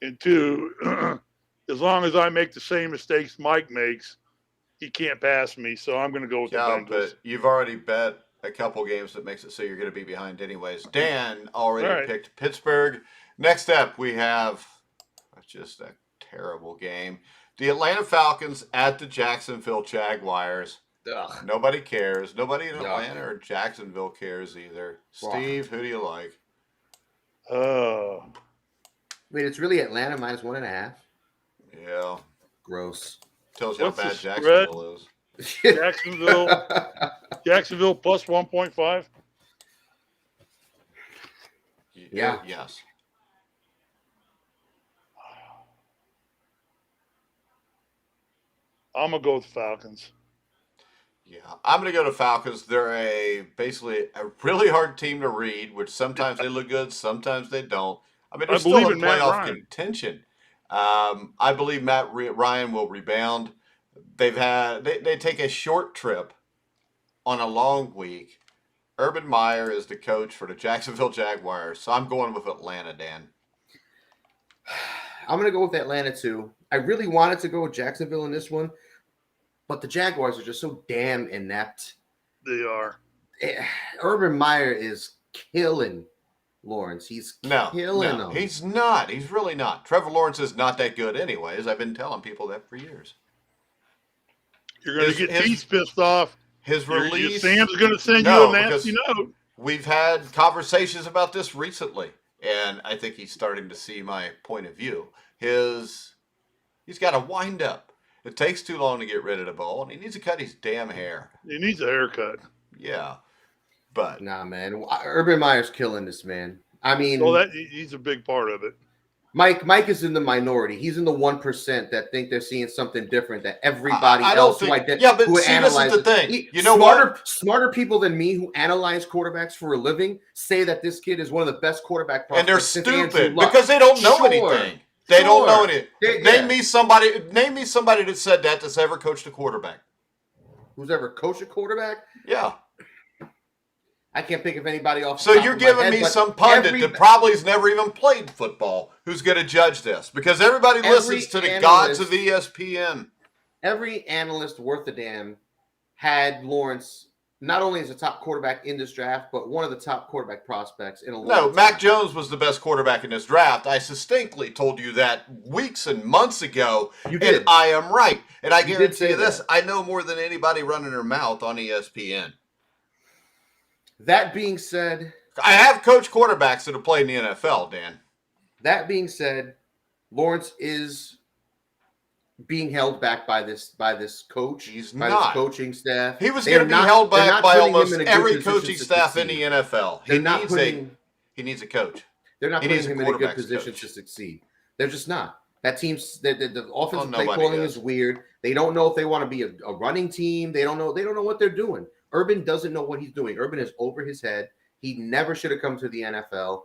And two, as long as I make the same mistakes Mike makes, he can't pass me. So I'm going to go with the Bengals. But you've already bet a couple games that makes it so you're going to be behind anyways. Dan already picked Pittsburgh. Next up, we have just a terrible game. The Atlanta Falcons at the Jacksonville Jaguars. Ugh. Nobody cares. Nobody in Atlanta or Jacksonville cares either. Steve, who do you like? Wait, it's really Atlanta minus 1.5? Yeah. Gross. Tells you What's how the bad spread? Jacksonville is. Jacksonville plus 1.5. Yeah. Yes. I'm going to go with the Falcons. Yeah, I'm going to go to Falcons. They're basically a really hard team to read, which sometimes they look good, sometimes they don't. I mean, they're still in playoff contention. I believe Matt Ryan will rebound. They take a short trip on a long week. Urban Meyer is the coach for the Jacksonville Jaguars, so I'm going with Atlanta, Dan. I'm going to go with Atlanta, too. I really wanted to go with Jacksonville in this one, but the Jaguars are just so damn inept. They are. Urban Meyer is killing Lawrence. He's killing him. He's not. He's really not. Trevor Lawrence is not that good anyways. I've been telling people that for years. You're going to get teeth pissed off. His release. Sam's going to send you a nasty note. We've had conversations about this recently, and I think he's starting to see my point of view. He's got a wind up. It takes too long to get rid of the ball, and he needs to cut his damn hair. He needs a haircut. Yeah. But nah, man. Urban Meyer's killing this man. I mean, So that he's a big part of it. Mike is in the minority. He's in the 1% that think they're seeing something different that everybody I else don't think. who Yeah, but who see, this is analyzes the thing. You know what? smarter people than me who analyze quarterbacks for a living say that this kid is one of the best quarterback prospects. And they're since Andrew stupid Luck. because they don't know Sure, anything. They don't know sure. anything. Yeah. Name me somebody that said that that's ever coached a quarterback. Who's ever coached a quarterback? Yeah. I can't think of anybody off. So the top you're of my giving head, me but some pundit that probably has never even played football who's going to judge this because everybody listens to the gods of ESPN. Every analyst worth a damn had Lawrence not only as a top quarterback in this draft, but one of the top quarterback prospects in a long time. Mac Jones was the best quarterback in this draft. I distinctly told you that weeks and months ago, You did. and I am right. And I You did guarantee say you this, that. I know more than anybody running their mouth on ESPN. That being said, I have coached quarterbacks that have played in the NFL, Dan. That being said, Lawrence is being held back by this coach. He's by not. This coaching staff. He was going to be held back by almost every coaching staff in the succeed. NFL. He needs a coach. They're not He putting needs a him in a good quarterback's position coach. to succeed. They're just not. That team's the offensive play nobody calling does. is weird. They don't know if they want to be a running team. They don't know what they're doing. Urban doesn't know what he's doing. Urban is over his head. He never should have come to the NFL.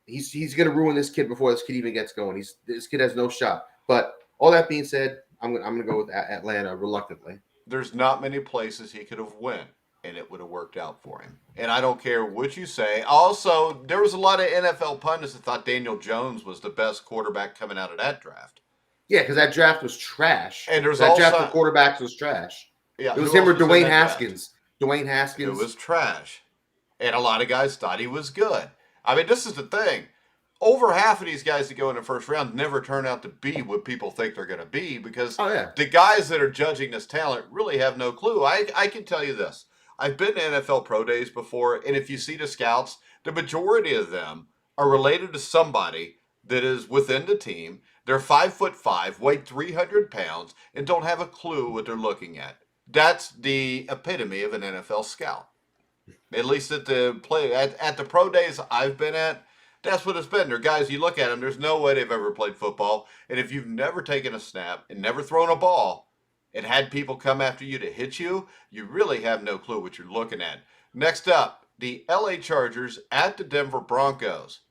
He's going to ruin this kid before this kid even gets going. This kid has no shot. But all that being said, I'm going to go with Atlanta reluctantly. There's not many places he could have went, and it would have worked out for him. And I don't care what you say. Also, there was a lot of NFL pundits that thought Daniel Jones was the best quarterback coming out of that draft. Yeah, because that draft was trash. And there's that draft also- for quarterbacks was trash. Yeah, It was who him or else was in Dwayne that draft? Haskins. Dwayne Haskins. It was trash. And a lot of guys thought he was good. I mean, this is the thing. Over half of these guys that go in the first round never turn out to be what people think they're going to be because the guys that are judging this talent really have no clue. I can tell you this. I've been to NFL Pro Days before, and if you see the scouts, the majority of them are related to somebody that is within the team. They're 5'5", weigh 300 pounds, and don't have a clue what they're looking at. That's the epitome of an NFL scout. At least at the pro days I've been at, that's what it's been. They're guys, you look at them, there's no way they've ever played football. And if you've never taken a snap and never thrown a ball and had people come after you to hit you, you really have no clue what you're looking at. Next up, the LA Chargers at the Denver Broncos.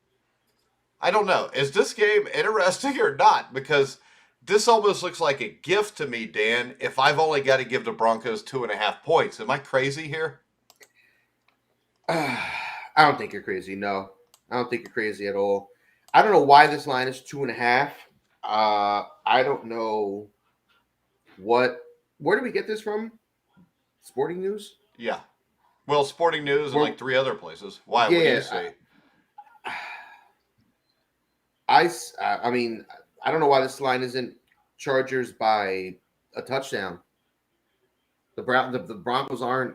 I don't know. Is this game interesting or not? Because this almost looks like a gift to me, Dan, if I've only got to give the Broncos 2.5 points. Am I crazy here? I don't think you're crazy. No, I don't think you're crazy at all. I don't know why this line is 2.5. I don't know where do we get this from? Sporting News? Yeah. Well, Sporting News and like 3 other places. Why? What do you say? I mean, I don't know why this line isn't Chargers by a touchdown. The Broncos aren't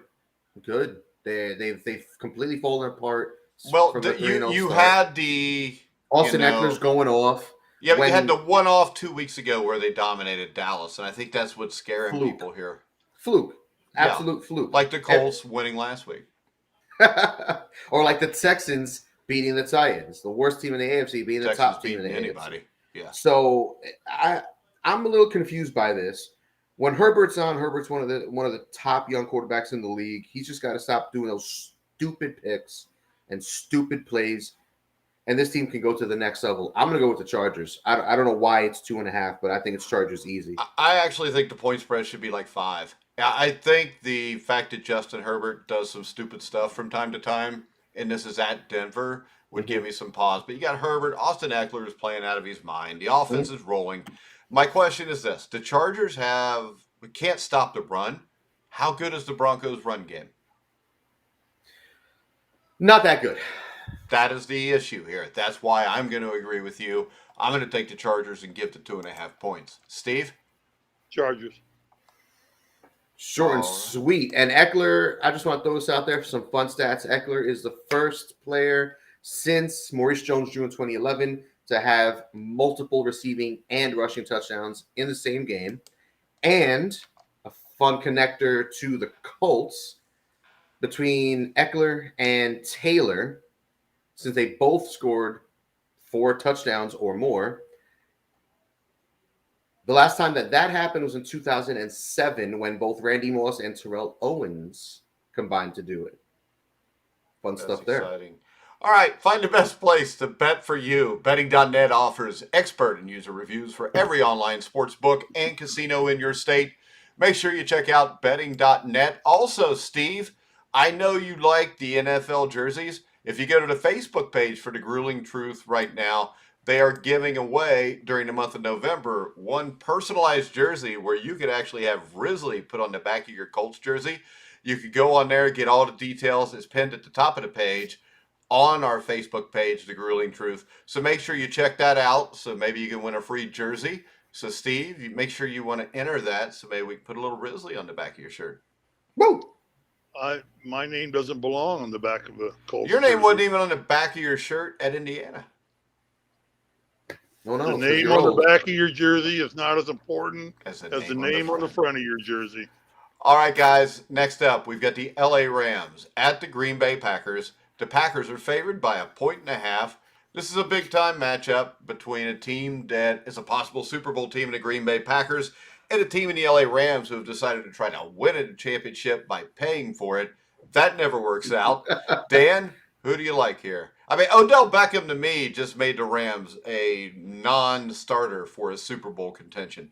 good. They've completely fallen apart. Well, you had the Austin Eckler's going off. Yeah, but you had the one-off 2 weeks ago where they dominated Dallas, and I think that's what's scaring people here. Fluke. Absolute fluke. Like the Colts winning last week. Or like the Texans beating the Titans, the worst team in the AFC beating the top team in the AFC. Yeah. So I'm a little confused by this. When Herbert's on, Herbert's one of the top young quarterbacks in the league. He's just got to stop doing those stupid picks and stupid plays, and this team can go to the next level. I'm going to go with the Chargers. I don't know why it's 2.5, but I think it's Chargers easy. I actually think the point spread should be like 5. I think the fact that Justin Herbert does some stupid stuff from time to time, and this is at Denver, would give me some pause. But you got Herbert. Austin Eckler is playing out of his mind. The offense is rolling. My question is this. The Chargers can't stop the run. How good is the Broncos' run game? Not that good. That is the issue here. That's why I'm going to agree with you. I'm going to take the Chargers and give the 2.5 points. Steve? Chargers. Short and sweet. And Eckler, I just want to throw this out there for some fun stats. Eckler is the first player since Maurice Jones-Drew in 2011 to have multiple receiving and rushing touchdowns in the same game. And a fun connector to the Colts between Eckler and Taylor. since they both scored 4 touchdowns or more. The last time that happened was in 2007 when both Randy Moss and Terrell Owens combined to do it. Fun stuff there. Exciting. All right, find the best place to bet for you. Betting.net offers expert and user reviews for every online sports book and casino in your state. Make sure you check out betting.net. Also, Steve, I know you like the NFL jerseys. If you go to the Facebook page for The Grueling Truth right now, they are giving away during the month of November one personalized jersey where you could actually have Risley put on the back of your Colts jersey. You could go on there, get all the details. It's pinned at the top of the page on our Facebook page, The Grueling Truth. So make sure you check that out. So maybe you can win a free jersey. So Steve, you make sure you want to enter that. So maybe we can put a little Risley on the back of your shirt. Woo! My name doesn't belong on the back of the Colts. Your name jersey. wasn't even on the back of your shirt at Indiana. No, The name on the back of your jersey is not as important As as the name on the front of your jersey. All right, guys. Next up, we've got the LA Rams at the Green Bay Packers. The Packers are favored by 1.5. This is a big-time matchup between a team that is a possible Super Bowl team in the Green Bay Packers and a team in the LA Rams who have decided to try to win a championship by paying for it. That never works out. Dan, who do you like here? I mean, Odell Beckham to me just made the Rams a non-starter for a Super Bowl contention.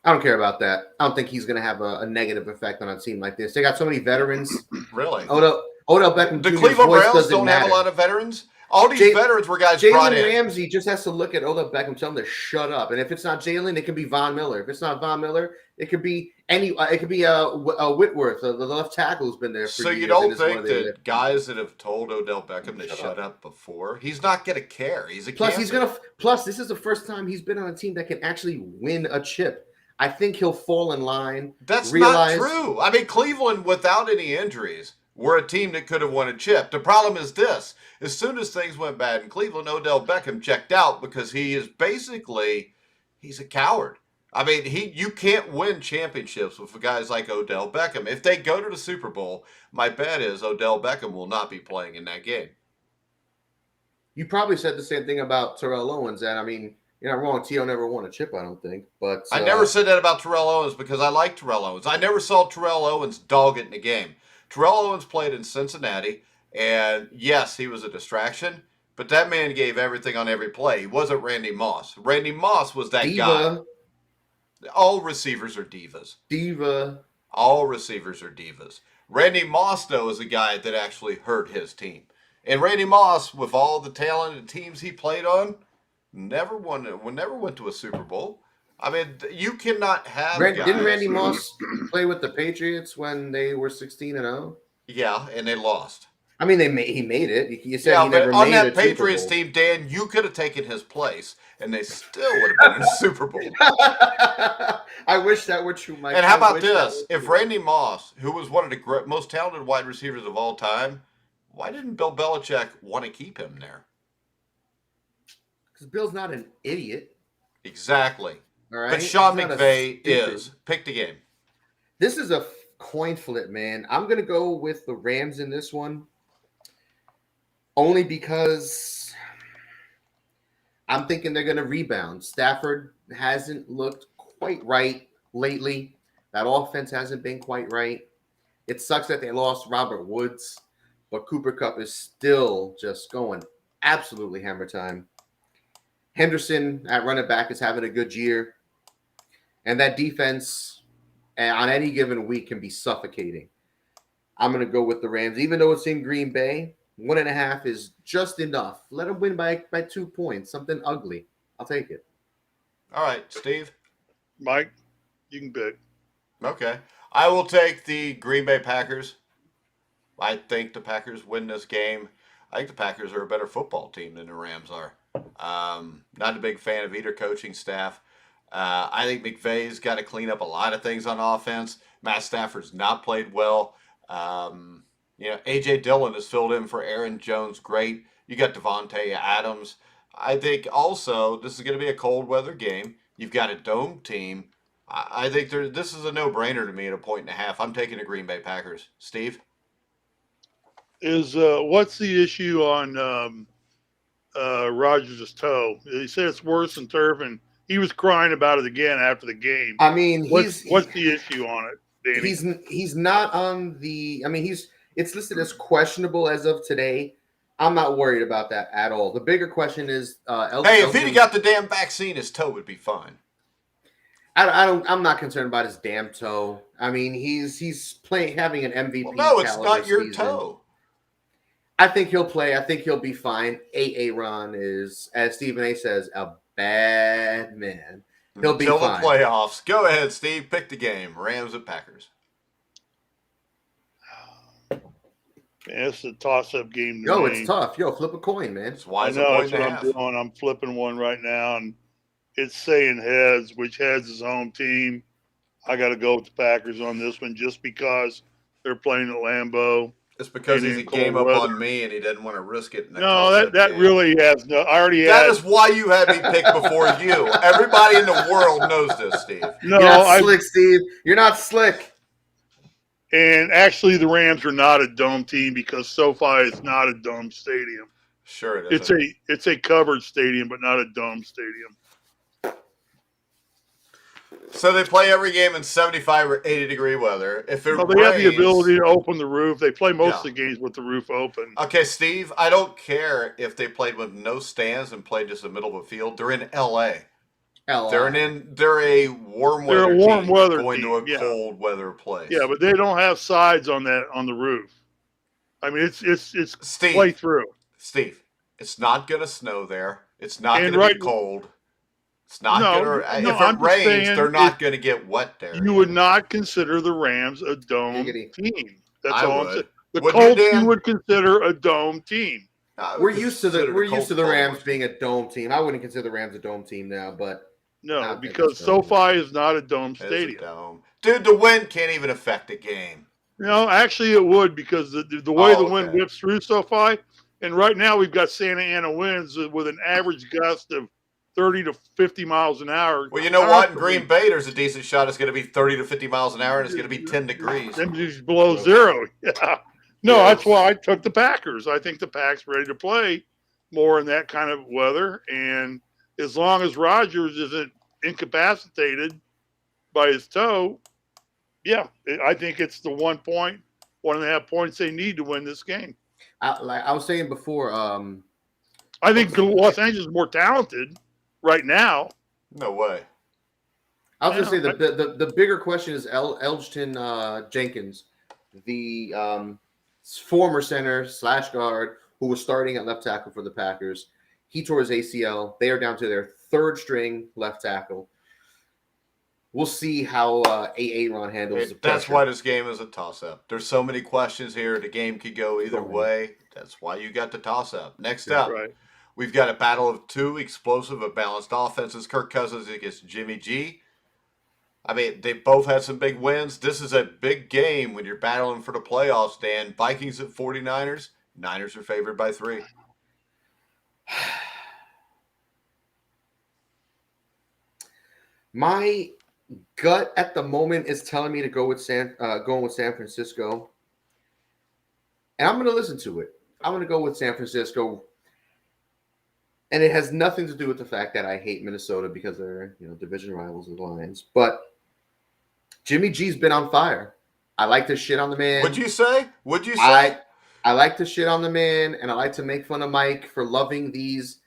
I don't care about that. I don't think he's going to have a negative effect on a team like this. They got so many veterans. Really? Odell Beckham The Jr.'s Cleveland voice Browns doesn't don't have matter. a lot of veterans. All these veterans were guys brought Jalen in. Ramsey just has to look at Odell Beckham, tell him to shut up. And if it's not Jalen, it can be Von Miller. If it's not Von Miller, it could be Whitworth, the left tackle who's been there for So years. you don't think that guys that have told Odell Beckham to shut up before, he's not going to care. He's a Plus, this is the first time he's been on a team that can actually win a chip. I think he'll fall in line. That's not true. I mean, Cleveland, without any injuries, were a team that could have won a chip. The problem is this. As soon as things went bad in Cleveland, Odell Beckham checked out because he's a coward. I mean, you can't win championships with guys like Odell Beckham. If they go to the Super Bowl, my bet is Odell Beckham will not be playing in that game. You probably said the same thing about Terrell Owens, and I mean, you're not wrong. T.O. never won a chip, I don't think. But I never said that about Terrell Owens because I like Terrell Owens. I never saw Terrell Owens dog it in a game. Terrell Owens played in Cincinnati, and yes, he was a distraction, but that man gave everything on every play. He wasn't Randy Moss. Randy Moss was that guy. All receivers are divas. All receivers are divas. Randy Moss, though, is a guy that actually hurt his team. And Randy Moss, with all the talented teams he played on, never went to a Super Bowl. I mean, you cannot have guys. Didn't Randy Moss play with the Patriots when they were 16-0? Yeah, and they lost. I mean, he made it. You said he never made it. On that Patriots team, Dan, you could have taken his place, and they still would have been in the Super Bowl. I wish that were true, Mike. And how about this? If Randy Moss, who was one of the most talented wide receivers of all time, why didn't Bill Belichick want to keep him there? Because Bill's not an idiot. Exactly. All right. But Sean McVay is. Pick the game. This is a coin flip, man. I'm going to go with the Rams in this one. Only because I'm thinking they're going to rebound. Stafford hasn't looked quite right lately. That offense hasn't been quite right. It sucks that they lost Robert Woods, but Cooper Kupp is still just going absolutely hammer time. Henderson at running back is having a good year. And that defense on any given week can be suffocating. I'm going to go with the Rams. Even though it's in Green Bay, 1.5 is just enough. Let them win by 2 points. Something ugly. I'll take it. All right, Steve. Mike, you can pick. Okay. I will take the Green Bay Packers. I think the Packers win this game. I think the Packers are a better football team than the Rams are. Not a big fan of either coaching staff. I think McVay's got to clean up a lot of things on offense. Matt Stafford's not played well. A.J. Dillon has filled in for Aaron Jones great. You got Devontae Adams. I think also this is going to be a cold weather game. You've got a dome team. I think this is a no-brainer to me at 1.5. I'm taking the Green Bay Packers. Steve? Is what's the issue on Rogers' toe? He said it's worse than turf, and he was crying about it again after the game. I mean, what's the issue on it, Danny? He's not on the. I mean, it's listed as questionable as of today. I'm not worried about that at all. The bigger question is, if he'd got the damn vaccine, his toe would be fine. I'm not concerned about his damn toe. I mean, he's having an MVP. Well, no, it's not your season. toe. I think he'll play. I think he'll be fine. Aaron is, as Stephen A. says, a bad man. He'll be fine. Until the playoffs. Go ahead, Steve. Pick the game. Rams at Packers. Yeah, it's a toss-up game. It's tough. Flip a coin, man. It's why that's what I'm doing. I'm flipping one right now, and it's saying heads, which heads is home team. I got to go with the Packers on this one just because they're playing at Lambeau. It's because he came up on me and he didn't want to risk it. No, that really has no. I already had. That is why you had me pick before you. Everybody in the world knows this, Steve. No, you're not slick, Steve. You're not slick. And actually, the Rams are not a dome team because SoFi is not a dome stadium. Sure, it is. It's a covered stadium, but not a dome stadium. So they play every game in 75 or 80-degree weather. If it rains, they have the ability to open the roof. They play most of the games with the roof open. Okay, Steve, I don't care if they played with no stands and played just in the middle of a field. They're in L.A. They're a warm weather team going to a cold weather place. Yeah, but they don't have sides on the roof. I mean, it's Steve, play through. Steve, it's not going to snow there. It's not going to be cold. It's not going to. If it rains, they're not going to get wet there. You would not consider the Rams a dome team. That's all I'm saying. The Colts you would consider a dome team. We're used to the Rams being a dome team. I wouldn't consider the Rams a dome team now, but. No, because SoFi is not a dome stadium. Dude, the wind can't even affect a game. No, actually it would because the way the wind whips through SoFi, and right now we've got Santa Ana winds with an average gust of 30 to 50 miles an hour. Well, you know what? In Green Bay, there's a decent shot. It's going to be 30 to 50 miles an hour, and it's going to be 10 degrees. It's below zero. Yeah. No, that's why I took the Packers. I think the Packers ready to play more in that kind of weather, and as long as Rodgers isn't incapacitated by his toe, I think it's the 1.5 points they need to win this game. Like I was saying before, I think Los Angeles is more talented right now. No way. I was going to say the bigger question is Elgton Jenkins, the former center / guard who was starting at left tackle for the Packers. He tore his ACL. They are down to their third string left tackle. We'll see how Aaron handles the pressure. That's why this game is a toss-up. There's so many questions here. The game could go either way. That's why you got the toss-up. Next up, we've got a battle of two explosive but balanced offenses. Kirk Cousins against Jimmy G. I mean, they both had some big wins. This is a big game when you're battling for the playoffs, Dan. Vikings at 49ers. Niners are favored by 3. My gut at the moment is telling me to go with San Francisco, and I'm going to listen to it. I'm going to go with San Francisco, and it has nothing to do with the fact that I hate Minnesota because they're division rivals of the Lions. But Jimmy G's been on fire. I like to shit on the man. Would you say? I like to shit on the man, and I like to make fun of Mike for loving these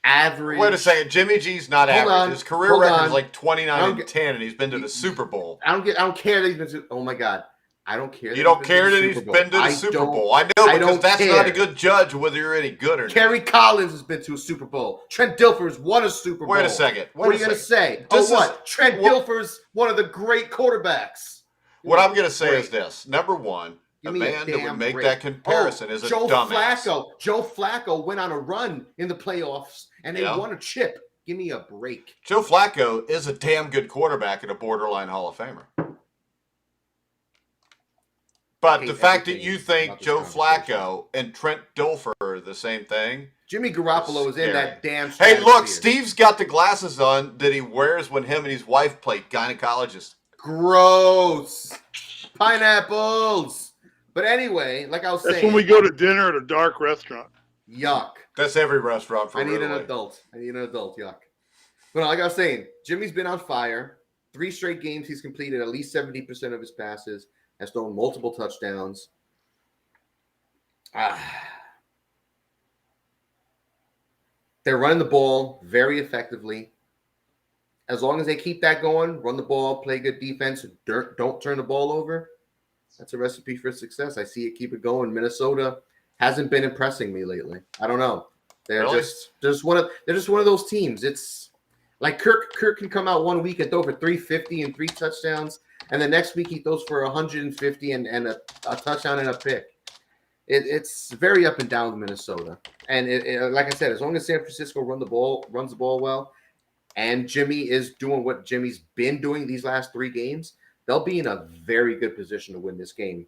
average. Wait a second. Jimmy G's not average. His career record is like 29-10, and he's been to the Super Bowl. I don't care that he's been to. Oh my God, I don't care. You don't care that he's been to the Super Bowl. I know because that's not a good judge of whether you're any good or not. Kerry Collins has been to a Super Bowl. Trent Dilfer's won a Super Bowl. Wait a second. What are you going to say? Trent Dilfer's one of the great quarterbacks. What I'm going to say is this. Number one. A man that would make that comparison is a dumbass. Joe Flacco went on a run in the playoffs, and they won a chip. Give me a break. Joe Flacco is a damn good quarterback and a borderline Hall of Famer. But the fact that you think Joe Flacco and Trent Dilfer are the same thing. Jimmy Garoppolo is in that damn Hey, look, Steve's got the glasses on that he wears when him and his wife play gynecologist. Gross. Pineapples. But anyway, like I was That's saying. when we go to dinner at a dark restaurant. Yuck. That's every restaurant for I need Risley. an adult. Yuck. But like I was saying, Jimmy's been on fire. 3 straight games he's completed at least 70% of his passes, has thrown multiple touchdowns. They're running the ball very effectively. As long as they keep that going, run the ball, play good defense, don't turn the ball over, that's a recipe for success. I see it keep it going. Minnesota hasn't been impressing me lately. I don't know. They're Really? just one of those teams. It's like Kirk can come out one week and throw for 350 and 3 touchdowns, and the next week he throws for 150 and a touchdown and a pick. It's very up and down with Minnesota. And like I said, as long as San Francisco runs the ball well, and Jimmy is doing what Jimmy's been doing these last 3 games, they'll be in a very good position to win this game.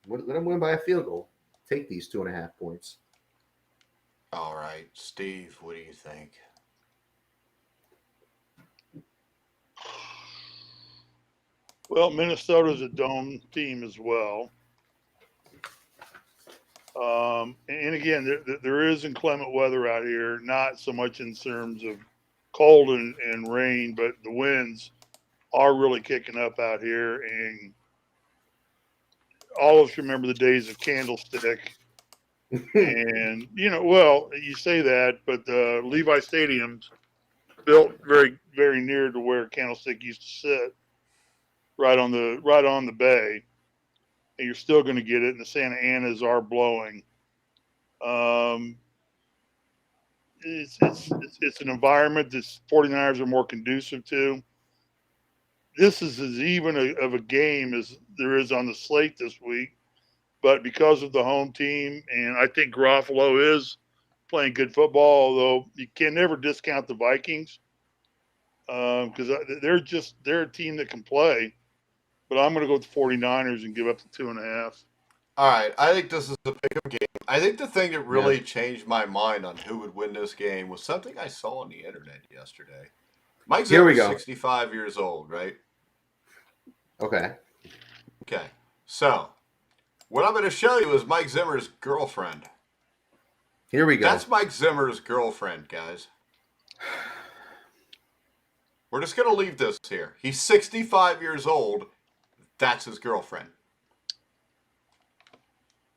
Let them win by a field goal. Take these 2.5 points. All right, Steve, what do you think? Well, Minnesota's a dome team as well. And again, there is inclement weather out here, not so much in terms of cold and rain, but the winds are really kicking up out here. And all of us remember the days of Candlestick. And, well, you say that, but Levi Stadium's built very, very near to where Candlestick used to sit, right on the bay. And you're still going to get it, and the Santa Anas are blowing. It's an environment that 49ers are more conducive to. This is as even of a game as there is on the slate this week, but because of the home team, and I think Garofalo is playing good football, although you can never discount the Vikings because they're a team that can play. But I'm going to go with the 49ers and give up the 2.5. All right, I think this is a pick-up game. I think the thing that really changed my mind on who would win this game was something I saw on the internet yesterday. Mike Zimmer's 65 years old, right? Okay. So, what I'm going to show you is Mike Zimmer's girlfriend. Here we go. That's Mike Zimmer's girlfriend, guys. We're just going to leave this here. He's 65 years old. That's his girlfriend.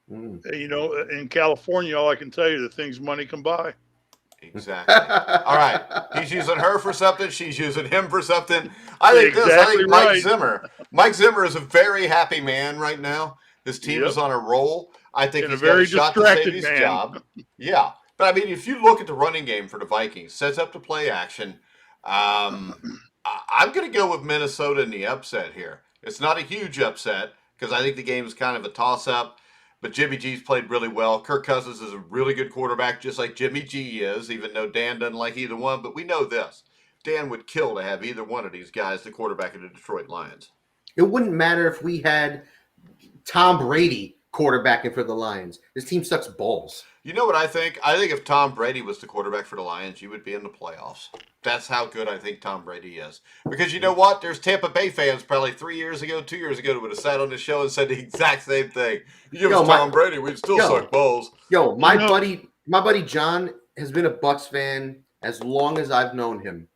In California, all I can tell you, the things money can buy. Exactly. All right. He's using her for something. She's using him for something. I think Mike Zimmer is a very happy man right now. His team is on a roll. I think he's got a shot to save his job. Yeah. But, I mean, if you look at the running game for the Vikings, sets up to play action. I'm going to go with Minnesota in the upset here. It's not a huge upset because I think the game is kind of a toss-up. But Jimmy G's played really well. Kirk Cousins is a really good quarterback, just like Jimmy G is, even though Dan doesn't like either one. But we know this. Dan would kill to have either one of these guys the quarterback of the Detroit Lions. It wouldn't matter if we had Tom Brady quarterbacking for the Lions. This team sucks balls. You know what I think? I think if Tom Brady was the quarterback for the Lions, you would be in the playoffs. That's how good I think Tom Brady is. Because you know what? There's Tampa Bay fans probably 2 years ago that would have sat on the show and said the exact same thing. You give us Tom Brady, we'd still suck balls. My buddy John has been a Bucs fan as long as I've known him.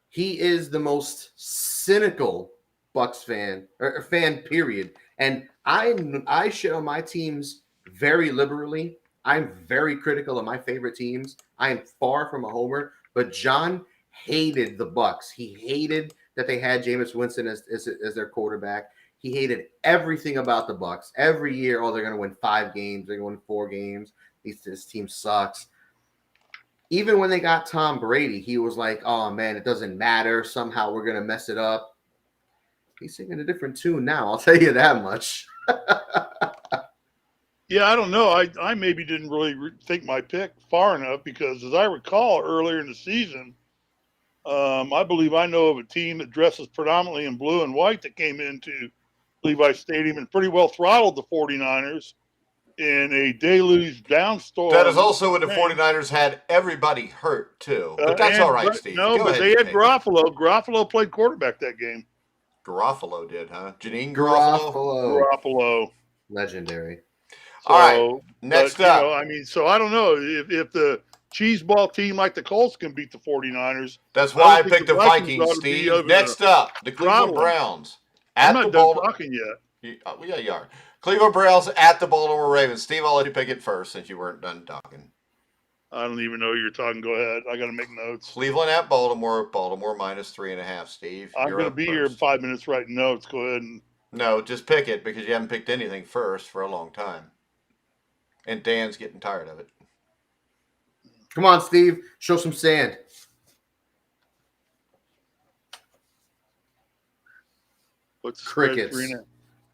He is the most cynical Bucs fan, or fan, period. And I shit on my teams very liberally. I'm very critical of my favorite teams. I am far from a homer, but John hated the Bucs. He hated that they had Jameis Winston as their quarterback. He hated everything about the Bucs. Every year, they're going to win 5 games. They're going to win 4 games. This team sucks. Even when they got Tom Brady, he was like, oh, man, it doesn't matter. Somehow we're going to mess it up. He's singing a different tune now. I'll tell you that much. Yeah, I don't know. I maybe didn't really think my pick far enough because, as I recall, earlier in the season, I believe I know of a team that dresses predominantly in blue and white that came into Levi Stadium and pretty well throttled the 49ers in a deluge downstorm. That is also when the 49ers had everybody hurt, too. But that's all right, Steve. No, but they had Garofalo. Garofalo played quarterback that game. Garofalo did, huh? Janine Garofalo? Garofalo. Legendary. So, All right, next but, up. I mean, so I don't know if the cheese ball team like the Colts can beat the 49ers. That's why I don't think picked the Vikings, ought to be Steve. able Next to up, the Cleveland throttle 'em. Browns I'm at the not done Baltimore. talking yet. Yeah, you are. Cleveland Browns at the Baltimore Ravens. Steve, I'll let you pick it first since you weren't done talking. I don't even know who you're talking. Go ahead. I got to make notes. Cleveland at Baltimore. Baltimore -3.5. Steve, I'm you're going to up be here in first. 5 minutes writing notes. Go ahead and. No, just pick it because you haven't picked anything first for a long time. And Dan's getting tired of it. Come on, Steve. Show some sand. What's the spread? Crickets. 3.5.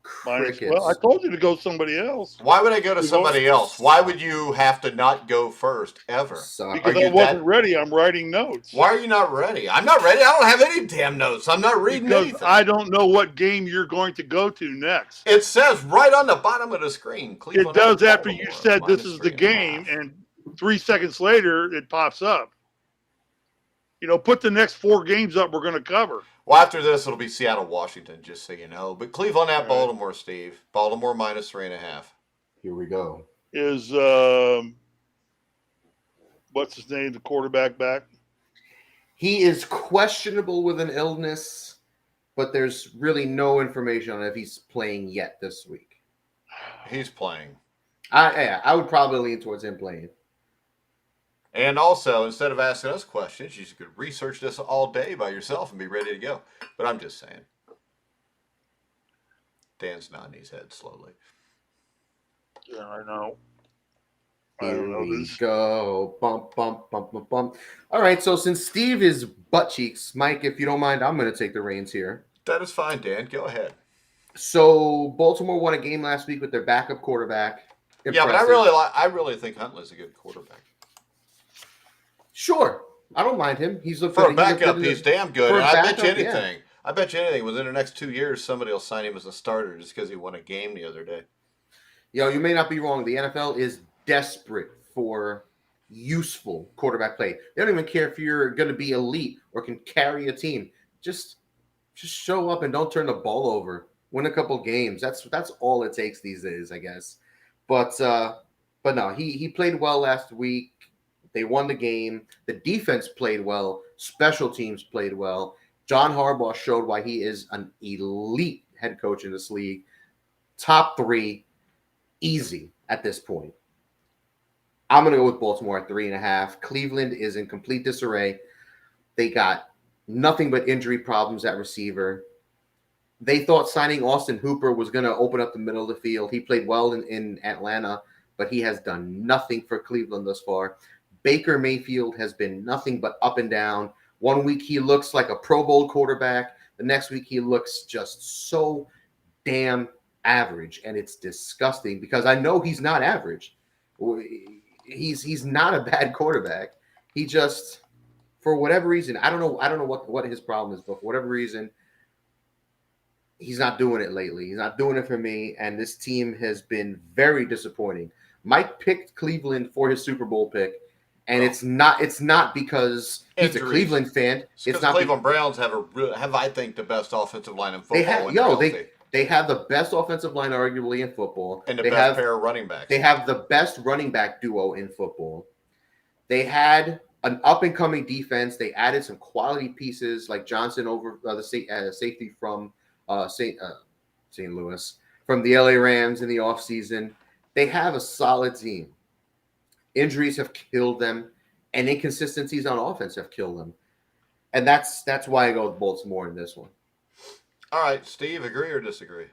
Crickets. Well, I told you to go somebody else. Why would I go to somebody else? Why would you have to not go first ever? Sorry. Because I wasn't ready. I'm writing notes. Why are you not ready? I'm not ready. I don't have any damn notes. I'm not reading Because anything. I don't know what game you're going to go to next. It says right on the bottom of the screen. It Cleveland does at after you Baltimore, said this is the -3.5. game, and 3 seconds later it pops up. Put the next 4 games up we're going to cover. Well, after this, it'll be Seattle, Washington, just so you know. But Cleveland at All right. Baltimore, Steve. Baltimore -3.5. Here we go. Is what's his name? The quarterback back? He is questionable with an illness, but there's really no information on if he's playing yet this week. He's playing. I would probably lean towards him playing. And also, instead of asking us questions, you could research this all day by yourself and be ready to go. But I'm just saying. Dan's nodding his head slowly. Yeah, I know. I Here don't know we this. go. Bump, bump, bump, bump, bump. All right, so since Steve is butt cheeks, Mike, if you don't mind, I'm going to take the reins here. That is fine, Dan. Go ahead. So Baltimore won a game last week with their backup quarterback. Yeah, but I really think Huntley's a good quarterback. Sure, I don't mind him. He's looked For a good- he looked backup, good in he's the- damn good. for And a I bet you backup, anything. yeah. I bet you anything. Within the next 2 years, somebody will sign him as a starter just because he won a game the other day. Yo, you may not be wrong. The NFL is desperate for useful quarterback play. They don't even care if you're going to be elite or can carry a team. Just show up and don't turn the ball over. Win a couple games. That's all it takes these days, I guess. But no, he played well last week. They won the game. The defense played well. Special teams played well. John Harbaugh showed why he is an elite head coach in this league. Top 3, easy at this point. I'm going to go with Baltimore at 3.5. Cleveland is in complete disarray. They got nothing but injury problems at receiver. They thought signing Austin Hooper was going to open up the middle of the field. He played well in Atlanta, but he has done nothing for Cleveland thus far. Baker Mayfield has been nothing but up and down. One week he looks like a Pro Bowl quarterback. The next week he looks just so damn average, and it's disgusting because I know he's not average. He's not a bad quarterback. He just, for whatever reason, I don't know what his problem is, but for whatever reason, he's not doing it lately. He's not doing it for me, and this team has been very disappointing. Mike picked Cleveland for his Super Bowl pick, and it's not because he's a Cleveland fan. It's not Cleveland Browns have I think the best offensive line in football. They have the best offensive line arguably in football, and the best pair of running backs. They have the best running back duo in football. They had an up and coming defense. They added some quality pieces like Johnson over the safety from St. Louis, from the LA Rams in the offseason. They have a solid team. Injuries have killed them, and inconsistencies on offense have killed them. And that's why I go with Baltimore in this one. All right, Steve, agree or disagree?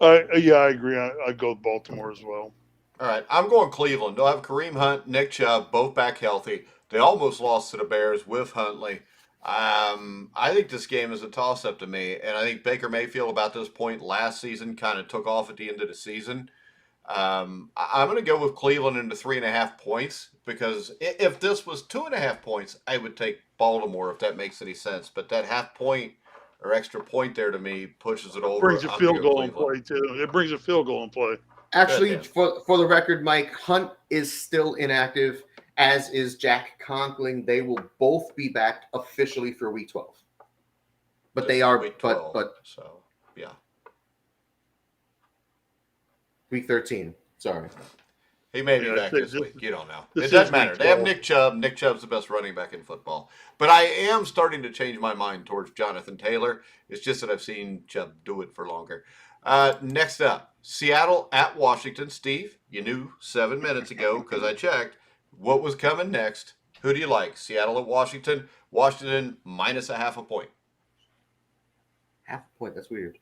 Yeah, I agree. I go with Baltimore as well. All right, I'm going Cleveland. They'll have Kareem Hunt, Nick Chubb, both back healthy. They almost lost to the Bears with Huntley. I think this game is a toss-up to me, and I think Baker Mayfield, about this point last season, kind of took off at the end of the season. I'm going to go with Cleveland into 3.5 points because if this was 2.5 points, I would take Baltimore if that makes any sense. But that half point or extra point there to me pushes it over. Brings a field goal in play too. It brings a field goal in play. Actually, for the record, Mike, Hunt is still inactive, as is Jack Conklin. They will both be back officially for Week 12. But they are, Week 12, but so yeah. Week 13. Sorry. He may be Yeah, back this- this week. You don't know. this It doesn't is matter. week They have 12. Nick Chubb. Nick Chubb's the best running back in football. But I am starting to change my mind towards Jonathan Taylor. It's just that I've seen Chubb do it for longer. Next up, Seattle at Washington. Steve, you knew 7 minutes ago because I checked what was coming next. Who do you like? Seattle at Washington. Washington minus a half a point. Half a point. That's weird.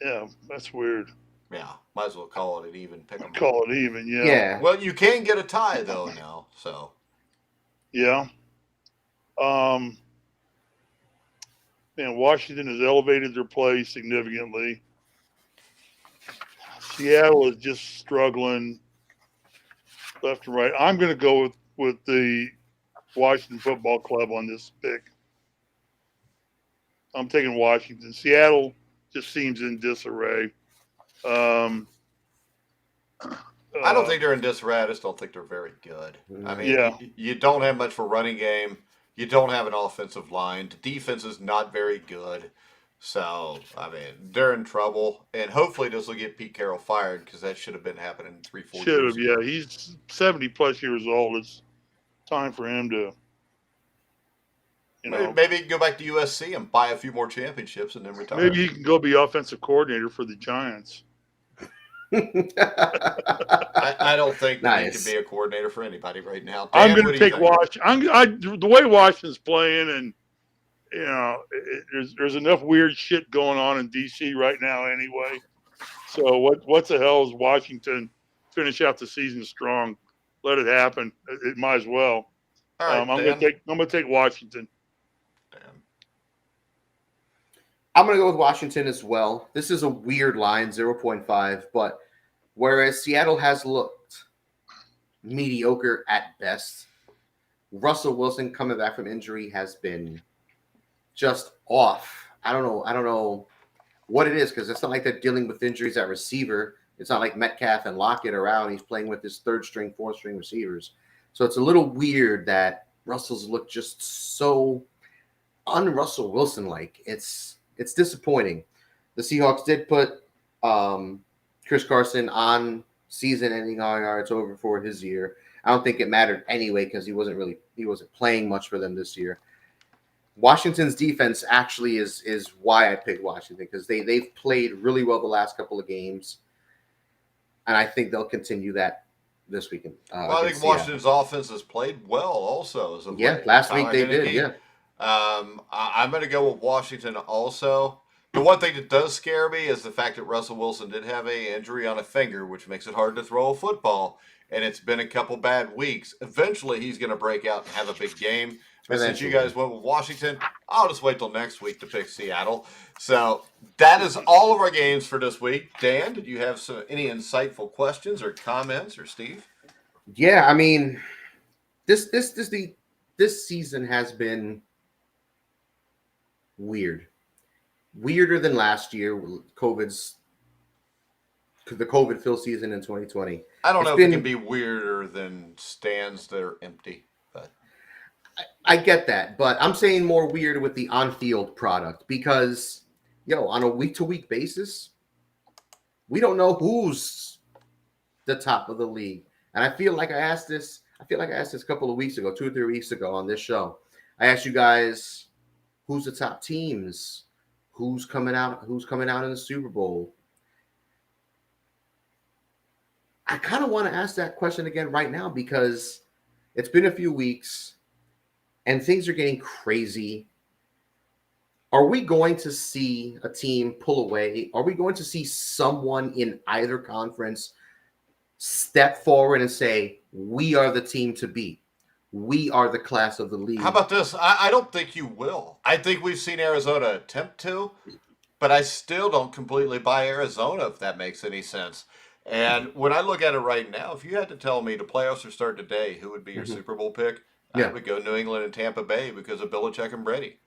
Yeah, that's weird. Yeah, might as well call it an even pick 'em. Call it even. Yeah. Yeah. Well, you can get a tie though now. So Yeah. Man, Washington has elevated their play significantly. Seattle is just struggling left and right. I'm going to go with the Washington Football Club on this pick. I'm taking Washington. Seattle just seems in disarray. I don't think they're in disarray. I just don't think they're very good. I mean, Yeah. you don't have much for running game. You don't have an offensive line. The defense is not very good. So, I mean, they're in trouble. And hopefully this will get Pete Carroll fired because that should have been happening 3-4 should years have. ago. Yeah, he's 70-plus years old. It's time for him to, Maybe he can go back to USC and buy a few more championships and then retire. maybe he can go be offensive coordinator for the Giants. I don't think that he Nice. can be a coordinator for anybody right now. I'm Dan, going what to do you take think? Washington. The way Washington's playing, and there's enough weird shit going on in DC right now anyway. So what the hell is Washington finish out the season strong? Let it happen. It might as well. All right, I'm Dan. going to take Washington. Dan. I'm going to go with Washington as well. This is a weird line, 0.5, but whereas Seattle has looked mediocre at best, Russell Wilson coming back from injury has been just off. I don't know what it is because it's not like they're dealing with injuries at receiver. It's not like Metcalf and Lockett are out. He's playing with his third string, fourth string receivers. So it's a little weird that Russell's look just so un-Russell Wilson-like. It's disappointing. The Seahawks did put Chris Carson on season-ending IR. It's over for his year. I don't think it mattered anyway because he wasn't playing much for them this year. Washington's defense actually is why I picked Washington because they've played really well the last couple of games, and I think they'll continue that this weekend. Well, I think Washington's offense has played well also. As of late. Last week they Heineke. did. Yeah, I'm going to go with Washington also. The one thing that does scare me is the fact that Russell Wilson did have an injury on a finger, which makes it hard to throw a football, and it's been a couple bad weeks. Eventually, he's going to break out and have a big game. But since you guys went with Washington, I'll just wait till next week to pick Seattle. So that is all of our games for this week. Dan, did you have any insightful questions or comments, or Steve? Yeah. I mean, this season has been weirder than last year. The COVID fill season in 2020. I don't know if it can be weirder than stands that are empty. But I get that, but I'm saying more weird with the on-field product because, on a week-to-week basis, we don't know who's the top of the league. And I feel like I asked this a couple of weeks ago, 2 or 3 weeks ago on this show. I asked you guys, who's the top teams? Who's coming out in the Super Bowl? I kind of want to ask that question again right now because it's been a few weeks and things are getting crazy. Are we going to see a team pull away? Are we going to see someone in either conference step forward and say, we are the team to beat? We are the class of the league. How about this? I don't think you will. I think we've seen Arizona attempt to, but I still don't completely buy Arizona, if that makes any sense. And when I look at it right now, if you had to tell me the playoffs are starting today, who would be your Super Bowl pick? I would go New England and Tampa Bay because of Belichick and Brady.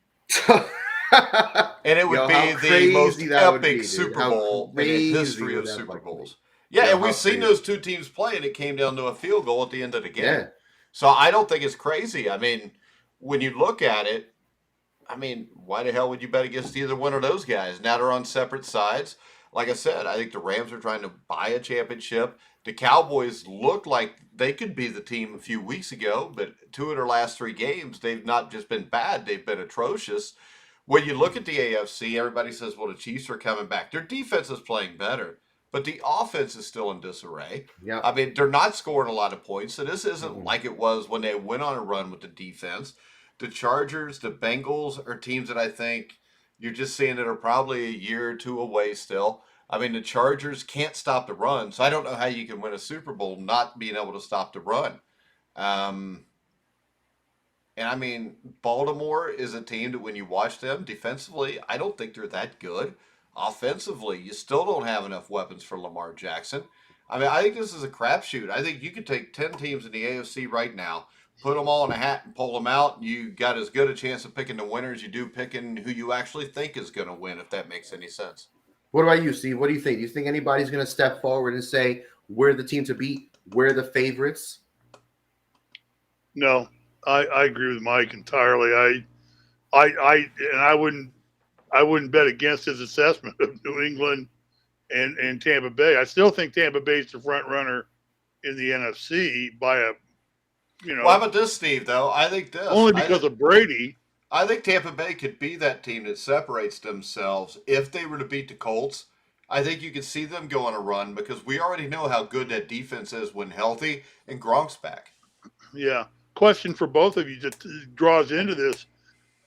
And it would be the most epic Super Bowl in the history of Super Bowls. Yeah, and we've seen those two teams play, and it came down to a field goal at the end of the game. Yeah. So I don't think it's crazy. I mean, when you look at it, why the hell would you bet against either one of those guys? Now they're on separate sides. like I said, I think the Rams are trying to buy a championship. The Cowboys looked like they could be the team a few weeks ago, but 2 of their last 3 games, they've not just been bad, they've been atrocious. When you look at the AFC, everybody says, well, the Chiefs are coming back. Their defense is playing better, but the offense is still in disarray. Yeah. I mean, they're not scoring a lot of points, so this isn't like it was when they went on a run with the defense. The Chargers, the Bengals are teams that I think you're just seeing that are probably a year or 2 away still. I mean, the Chargers can't stop the run, so I don't know how you can win a Super Bowl not being able to stop the run. And I mean, Baltimore is a team that when you watch them defensively, I don't think they're that good. Offensively, you still don't have enough weapons for Lamar Jackson. I mean, I think this is a crapshoot. I think you could take 10 teams in the AFC right now, put them all in a hat and pull them out. And you got as good a chance of picking the winner as you do picking who you actually think is going to win, if that makes any sense. What about you, Steve? What do you think? Do you think anybody's going to step forward and say, we're the team to beat, we're the favorites? No, I agree with Mike entirely. I wouldn't bet against his assessment of New England and Tampa Bay. I still think Tampa Bay is the front runner in the NFC by a, Well, how about this, Steve, though? I think this. Only because of Brady. I think Tampa Bay could be that team that separates themselves if they were to beat the Colts. I think you could see them go on a run because we already know how good that defense is when healthy, and Gronk's back. Yeah. Question for both of you that draws into this.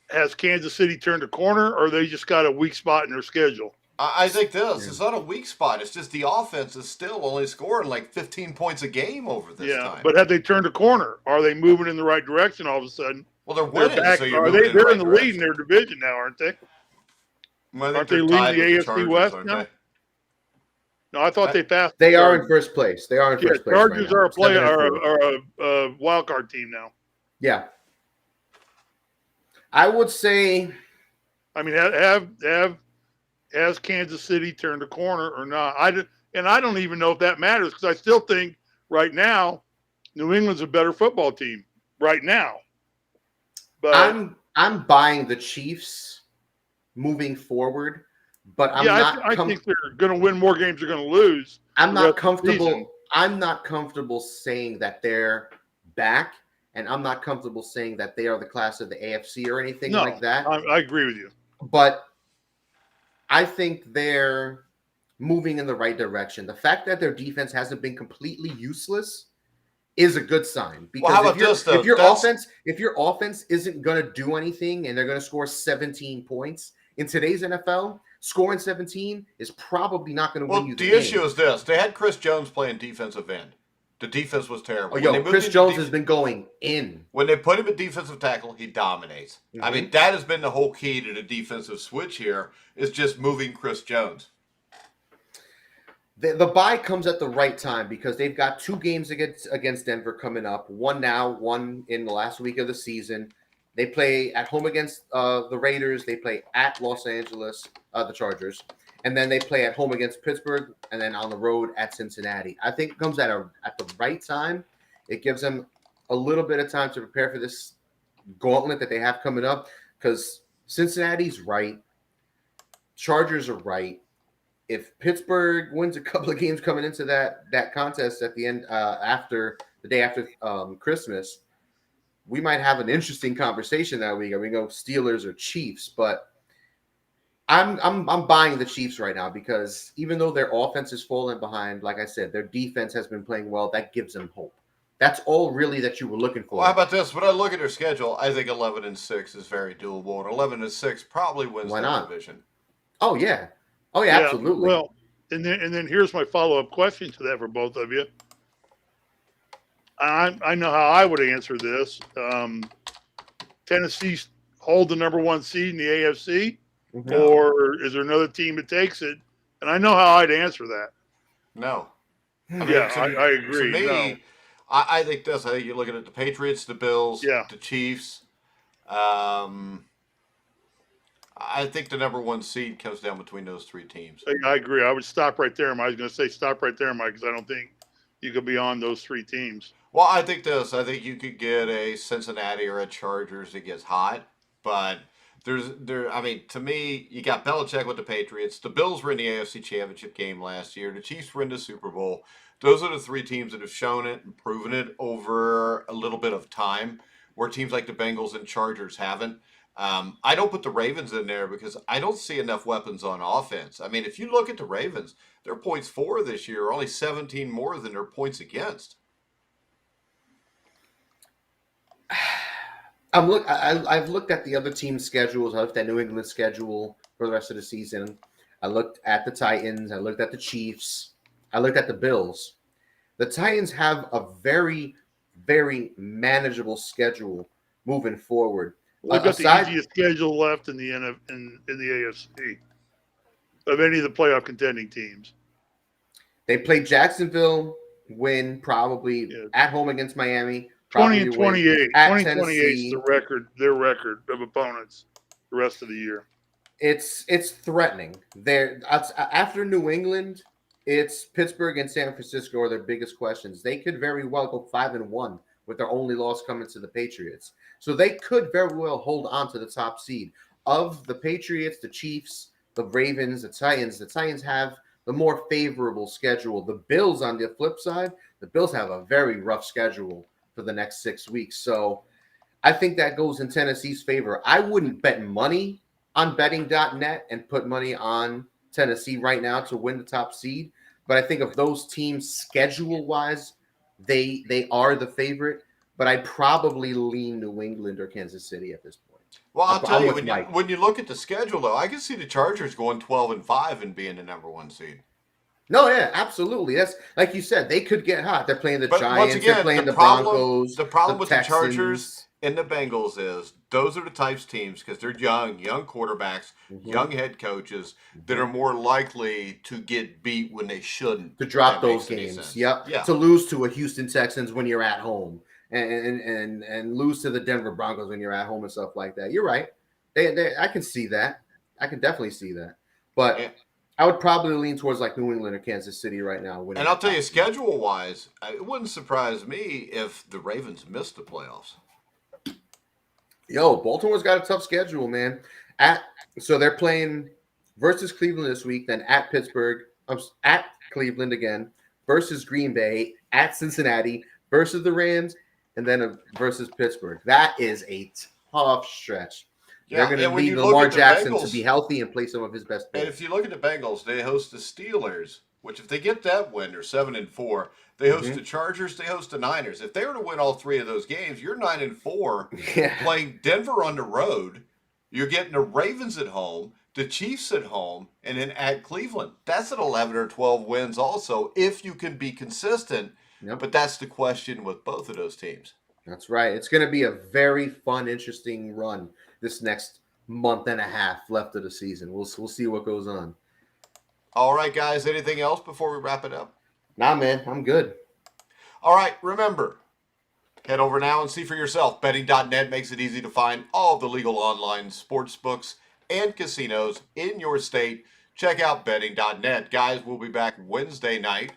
Has Kansas City turned a corner, or they just got a weak spot in their schedule? I think this. It's not a weak spot. It's just the offense is still only scoring like 15 points a game over this time. But have they turned a corner? Are they moving in the right direction all of a sudden? Well, they're winning, back. so you're Are moving they're in in the the lead in their division now, aren't they? Well, aren't they leading the AFC West now? No, I thought they passed. They are in first place. They are in first place. Chargers right are a wild card team now. Yeah. I would say. I mean, has Kansas City turned a corner or not? I don't even know if that matters because I still think right now New England's a better football team right now. But I'm buying the Chiefs moving forward, but I think they're going to win more games they're going to lose. I'm not comfortable. I'm not comfortable saying that they're back, and I'm not comfortable saying that they are the class of the AFC or anything like that. I agree with you. But I think they're moving in the right direction. The fact that their defense hasn't been completely useless is a good sign. Because how about this, though? If your offense isn't going to do anything and they're going to score 17 points in today's NFL, scoring 17 is probably not going to win you the game. The issue is this. They had Chris Jones playing defensive end. The defense was terrible. Chris Jones has been going in. When they put him at defensive tackle, he dominates. Mm-hmm. I mean, that has been the whole key to the defensive switch here is just moving Chris Jones. The bye comes at the right time because they've got 2 games against Denver coming up. One now, one in the last week of the season. They play at home against the Raiders. They play at Los Angeles, the Chargers. And then they play at home against Pittsburgh and then on the road at Cincinnati. I think it comes at the right time. It gives them a little bit of time to prepare for this gauntlet that they have coming up because Cincinnati's right. Chargers are right. If Pittsburgh wins a couple of games coming into that contest at the end the day after Christmas, we might have an interesting conversation that week. We go Steelers or Chiefs, but I'm buying the Chiefs right now because even though their offense is falling behind, like I said, their defense has been playing well. That gives them hope. That's all really that you were looking for. Well, how about this? When I look at their schedule, I think 11-6 is very doable, and 11-6 probably wins their division. Oh yeah, absolutely. Well, and then here's my follow-up question to that for both of you. I know how I would answer this. Tennessee hold the number 1 seed in the AFC. No. Or is there another team that takes it? And I know how I'd answer that. No. I agree. To me, no. I think this. I think you're looking at the Patriots, the Bills, the Chiefs. I think the number 1 seed comes down between those 3 teams. I agree. I would stop right there, Mike. I was going to say stop right there, Mike, because I don't think you could be on those 3 teams. Well, I think this. I think you could get a Cincinnati or a Chargers that gets hot, but I mean, to me, you got Belichick with the Patriots. The Bills were in the AFC Championship game last year. The Chiefs were in the Super Bowl. Those are the three teams that have shown it and proven it over a little bit of time, where teams like the Bengals and Chargers haven't. I don't put the Ravens in there because I don't see enough weapons on offense. I mean, if you look at the Ravens, their points for this year are only 17 more than their points against. I've looked at the other team's schedules. I looked at New England's schedule for the rest of the season. I looked at the Titans. I looked at the Chiefs. I looked at the Bills. The Titans have a very, very manageable schedule moving forward. They've got the easiest schedule left in the AFC of any of the playoff contending teams. They play Jacksonville, win probably at home against Miami. 20 and 28. 20-28 is their record of opponents the rest of the year. It's threatening. After New England, it's Pittsburgh and San Francisco are their biggest questions. They could very well go 5-1 with their only loss coming to the Patriots. So they could very well hold on to the top seed. Of the Patriots, the Chiefs, the Ravens, the Titans have the more favorable schedule. The Bills, on the flip side, the Bills have a very rough schedule for the next 6 weeks. So I think that goes in Tennessee's favor. I wouldn't bet money on betting.net and put money on Tennessee right now to win the top seed. But I think of those teams schedule-wise, they are the favorite. But I'd probably lean New England or Kansas City at this point. Well, I'll tell you, when you look at the schedule, though, I can see the Chargers going 12-5 and being the number one seed. No, yeah, absolutely. That's like you said, they could get hot. They're playing the Giants, once again, they're playing the Broncos. The problem with Texans. the Chargers and the Bengals is those are the types of teams, because they're young quarterbacks, young head coaches that are more likely to get beat when they shouldn't. To drop those games. Yep. Yeah. To lose to a Houston Texans when you're at home. And lose to the Denver Broncos when you're at home and stuff like that. You're right. I can see that. I can definitely see that. But I would probably lean towards like New England or Kansas City right now. And I'll tell you, schedule-wise, it wouldn't surprise me if the Ravens missed the playoffs. Yo, Baltimore's got a tough schedule, man. So they're playing versus Cleveland this week, then at Pittsburgh, at Cleveland again, versus Green Bay, at Cincinnati, versus the Rams, and then versus Pittsburgh. That is a tough stretch. Yeah, they're going to need Lamar Jackson to be healthy and play some of his best plays. And if you look at the Bengals, they host the Steelers, which if they get that win, they're 7-4. They host the Chargers, they host the Niners. If they were to win all three of those games, you're 9-4. Playing Denver on the road, you're getting the Ravens at home, the Chiefs at home, and then at Cleveland. That's at 11 or 12 wins also, if you can be consistent. Yep. But that's the question with both of those teams. That's right. It's going to be a very fun, interesting run this next month and a half left of the season. We'll see what goes on. All right, guys. Anything else before we wrap it up? Nah, man. I'm good. All right. Remember, head over now and see for yourself. Betting.net makes it easy to find all of the legal online sports books and casinos in your state. Check out betting.net. Guys, we'll be back Wednesday night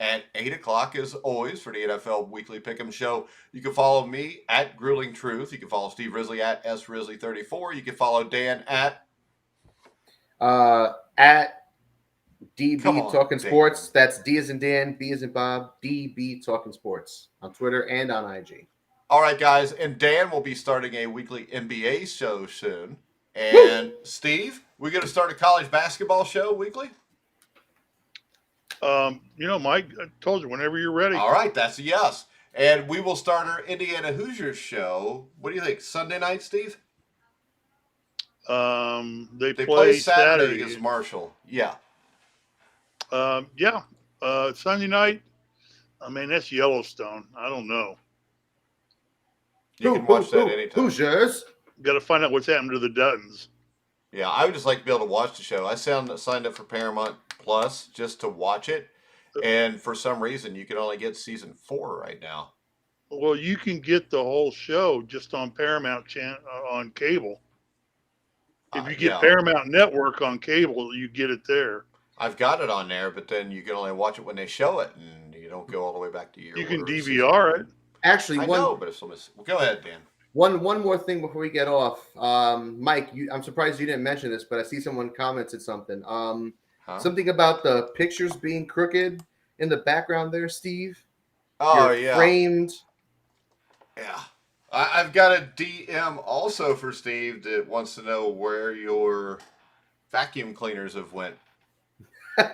at 8 o'clock, as always, for the NFL Weekly Pick'em Show. You can follow me at Grueling Truth. You can follow Steve Risley at SRisley34. You can follow Dan at DB Talking Sports. That's D as in Dan, B as in Bob, DB Talking Sports on Twitter and on IG. All right, guys. And Dan will be starting a weekly NBA show soon. And Steve, we're going to start a college basketball show weekly? Mike, I told you whenever you're ready. All right, that's a yes. And we will start our Indiana Hoosiers show. What do you think? Sunday night, Steve? They play Saturday against Marshall. Yeah. Sunday night. I mean, that's Yellowstone. I don't know. You can watch that anytime. Hoosiers. Got to find out what's happened to the Duttons. Yeah, I would just like to be able to watch the show. I signed up for Paramount Plus just to watch it, and for some reason, you can only get season 4 right now. Well, you can get the whole show just on Paramount on cable. If you get Paramount Network on cable, you get it there. I've got it on there, but then you can only watch it when they show it, and you don't go all the way back to your. You can DVR it. Actually, I know, but it's go ahead, Dan. One more thing before we get off. Mike, I'm surprised you didn't mention this, but I see someone commented something. Something about the pictures being crooked in the background there, Steve. Oh, You're yeah. framed. Yeah. I've got a DM also for Steve that wants to know where your vacuum cleaners have went. They're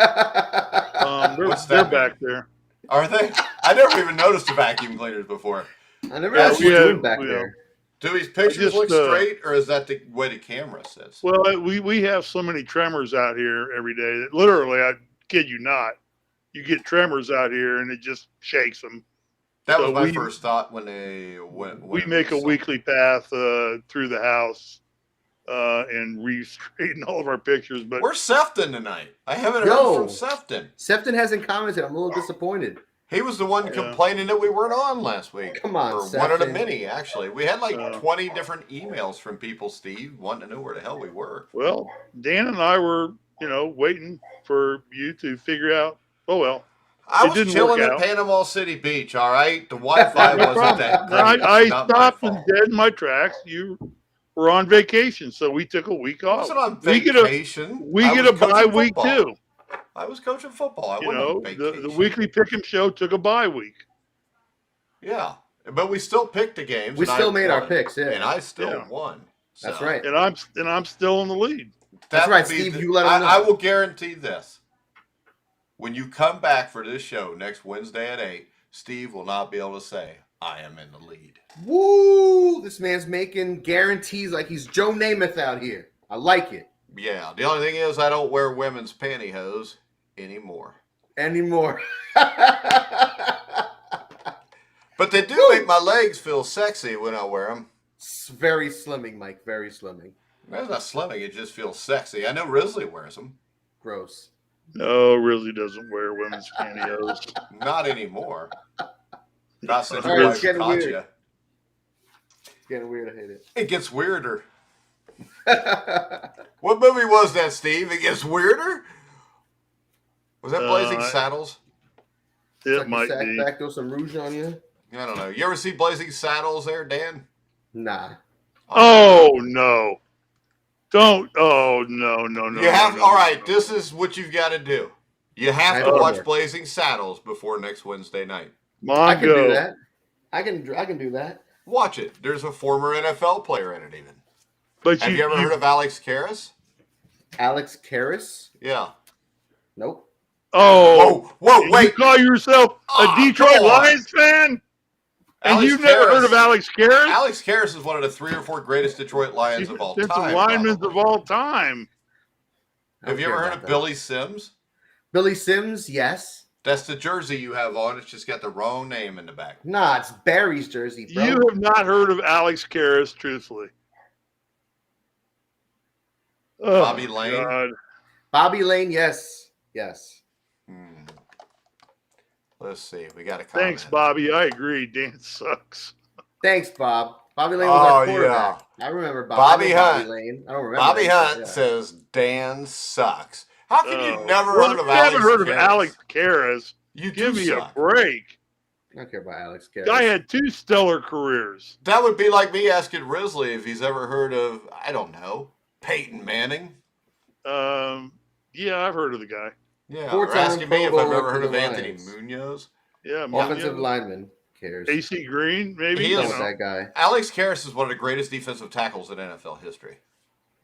back there. Are they? I never even noticed the vacuum cleaners before. I never asked you doing back there. Do these pictures look straight, or is that the way the camera sits? Well, we have so many tremors out here every day that literally, I kid you not, you get tremors out here and it just shakes them. That was my first thought when they went. We make a weekly path through the house and re-straighten all of our pictures. But where's Sefton tonight? I haven't heard from Sefton. Sefton hasn't commented. I'm a little disappointed. He was the one complaining that we weren't on last week. Come on, or one of the many, actually. We had like 20 different emails from people, Steve, wanting to know where the hell we were. Well, Dan and I were, waiting for you to figure out. Oh, well. I was chilling at Panama City Beach, all right? The Wi-Fi wasn't that great. I stopped and dead in my tracks. You were on vacation, so we took a week off. I wasn't on vacation. We get a bye week, too. I was coaching football. I wasn't on vacation. The weekly pick-em show took a bye week. Yeah, but we still picked the games. We still made our picks, yeah. And I still won. So. That's right. And I'm still in the lead. That's right, Steve. You let them know. I will guarantee this. When you come back for this show next Wednesday at 8, Steve will not be able to say, I am in the lead. Woo! This man's making guarantees like he's Joe Namath out here. I like it. Yeah. The only thing is I don't wear women's pantyhose anymore. But they do make my legs feel sexy when I wear them. It's very slimming, Mike. Very slimming. That's not slimming. It just feels sexy. I know Risley wears them. Gross. No, Risley doesn't wear women's pantyhose. Not anymore. Not since your wife caught you. It's getting weird. I hate it. It gets weirder. What movie was that, Steve? It gets weirder? Was that Blazing Saddles? It might be. Back, throw some rouge on you. I don't know. You ever see Blazing Saddles there, Dan? Nah. Oh, no. Don't. Oh, no. You have. All right, this is what you've got to do. You have to watch Blazing Saddles before next Wednesday night. I can do that. I can do that. Watch it. There's a former NFL player in it, even. But have you ever heard of Alex Karras? Alex Karras? Yeah. Nope. Oh. Whoa, wait. You call yourself a Detroit Lions fan? And you've never heard of Alex Karras? Alex Karras is one of the 3 or 4 greatest Detroit Lions of all time. Defensive linemen of all time. Have you ever heard of Billy Sims? Billy Sims, yes. That's the jersey you have on. It's just got the wrong name in the back. Nah, it's Barry's jersey, bro. You have not heard of Alex Karras, truthfully. Oh, Bobby Lane? God. Bobby Lane, yes. Yes. Let's see. We got a comment. Thanks, Bobby. I agree. Dan sucks. Thanks, Bob. Bobby Lane was our quarterback. Yeah. I remember Bobby Hunt. Lane. I don't remember. Bobby Hunt says Dan sucks. How can you never heard of Alex Karras? You haven't heard of Alex Karras. You give me suck. A break. I don't care about Alex Karras. Guy had 2 stellar careers. That would be like me asking Risley if he's ever heard of, I don't know, Peyton Manning. Yeah, I've heard of the guy. Yeah, or asking me if I've ever heard of Anthony Munoz. Yeah, offensive lineman. Cares. AC Green, maybe. He is that guy. Alex Karras is one of the greatest defensive tackles in NFL history.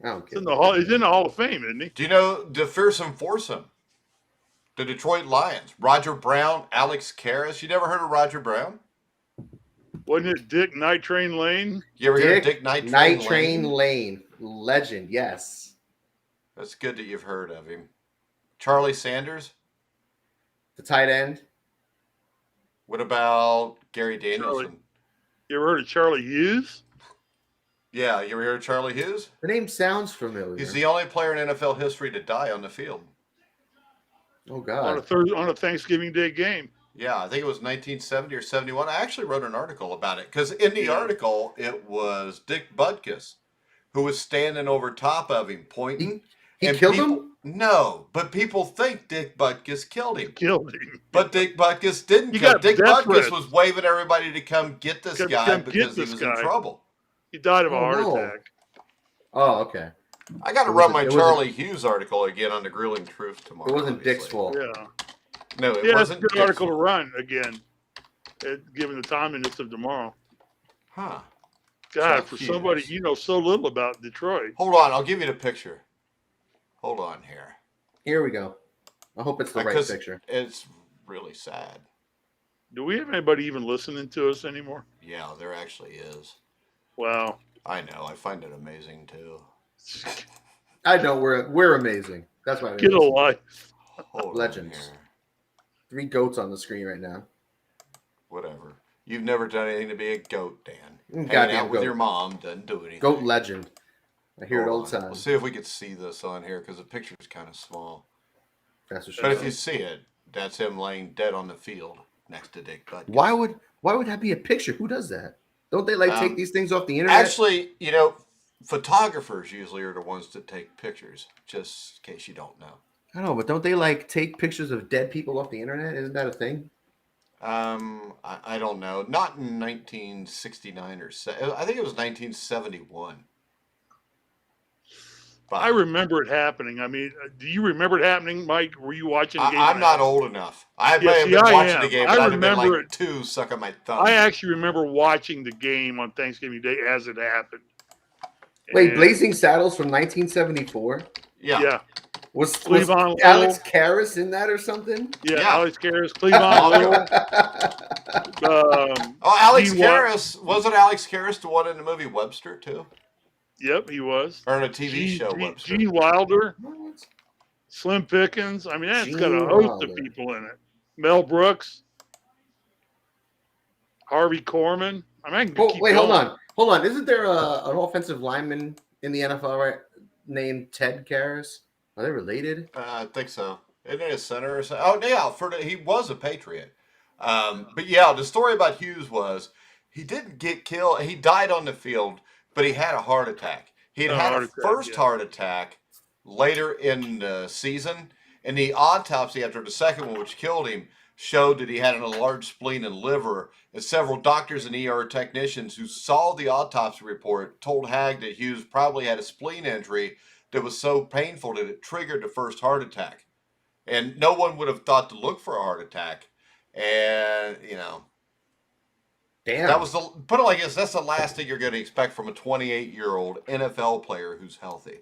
I don't care. He's in the Hall of Fame, isn't he? Do you know the fearsome foursome? The Detroit Lions. Roger Brown, Alex Karras. You never heard of Roger Brown? Wasn't it Dick Night Train Lane? You ever hear of Dick Night Train Lane? Legend, yes. That's good that you've heard of him. Charlie Sanders? The tight end. What about Gary Danielson? You ever heard of Charlie Hughes? Yeah, you ever heard of Charlie Hughes? The name sounds familiar. He's the only player in NFL history to die on the field. Oh, God. On a Thanksgiving Day game. Yeah, I think it was 1970 or 71. I actually wrote an article about it because in the article, it was Dick Butkus who was standing over top of him, pointing. He killed him? No, but people think Dick Butkus killed him. But Dick Butkus didn't kill him. Dick Butkus was waving everybody to come get this guy because he was in trouble. He died of a Oh, heart no. attack. Oh, okay. I got to It run wasn't- my it wasn't- Charlie Hughes article again on the Grueling Truth tomorrow. It wasn't Dick's obviously. fault. Yeah. No, it Yeah, it's a wasn't good Dick's article to fault. run again, given the timeliness of tomorrow. Huh. God, Chuck for Hughes. somebody you know so little about Detroit. Hold on, I'll give you the picture. Hold on here. Here we go. I hope it's the right 'Cause picture. It's really sad. Do we have anybody even listening to us anymore? Yeah, there actually is. Wow. I know. I find it amazing too. I know we're amazing. That's why. Get a life. Hold Legends. on here. 3 goats on the screen right now. Whatever. You've never done anything to be a goat, Dan. Hanging Goddamn out with goat. your mom doesn't do anything. Goat legend. I hear it all Hold the on. time. We'll see if we can see this on here because the picture's kind of small. That's what she But if you said. see it, that's him laying dead on the field next to Dick Butkus. Why would that be a picture? Who does that? Don't they take these things off the internet? Actually, photographers usually are the ones that take pictures, just in case you don't know. I don't know, but don't they take pictures of dead people off the internet? Isn't that a thing? I don't know. Not in 1969 I think it was 1971. But I remember it happening. I mean, do you remember it happening, Mike? Were you watching the game? I'm not old enough. I may Yeah, have see, been I watching am. the game, I but I'd have been remember like it. 2 sucking my thumb. I actually remember watching the game on Thanksgiving Day as it happened. Wait, And- Blazing Saddles from 1974? Yeah. Was Cleavon Alex Little. Karras in that or something? Yeah, Yeah. Alex Karras, Cleavon Little. Oh, Alex Gene Wa- Karras. Wasn't Alex Karras the one in the movie Webster, too? Yep, he was. Or in a TV show, Gene, Webster? Gene Wilder, What? Slim Pickens. I mean, that's got Gene a host Wilder. of people in it. Mel Brooks, Harvey Korman. I mean, I can Oh, keep wait, going. hold on. Isn't there an offensive lineman in the NFL right named Ted Karras? Are they related? I think so. Isn't he a center or something? Oh, yeah. He was a Patriot. But yeah, the story about Hughes was he didn't get killed. He died on the field, but he had a heart attack. He had had a first heart attack later in the season, and the autopsy after the second one, which killed him, showed that he had an enlarged spleen and liver. And several doctors and ER technicians who saw the autopsy report told Hag that Hughes probably had a spleen injury that was so painful that it triggered the first heart attack. And no one would have thought to look for a heart attack. And, Damn. that was put it like this, that's the last thing you're going to expect from a 28-year-old NFL player who's healthy.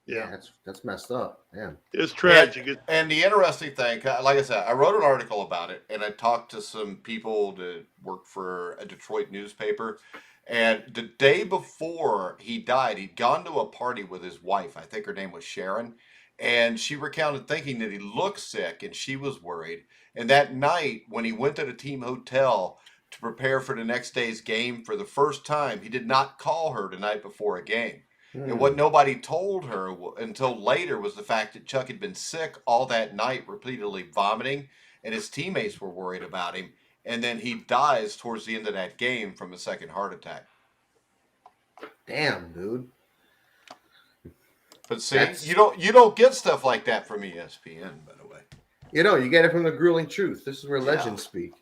Yeah, that's messed up. Damn. it's tragic. And the interesting thing, like I said, I wrote an article about it, and I talked to some people that work for a Detroit newspaper. And the day before he died, he'd gone to a party with his wife. I think her name was Sharon. And she recounted thinking that he looked sick, and she was worried. And that night, when he went to the team hotel to prepare for the next day's game for the first time, he did not call her the night before a game. And what nobody told her until later was the fact that Chuck had been sick all that night, repeatedly vomiting, and his teammates were worried about him. And then he dies towards the end of that game from a second heart attack. Damn, dude. But see, you don't get stuff like that from ESPN, by the way. You get it from the Grueling Truth. This is where legends speak.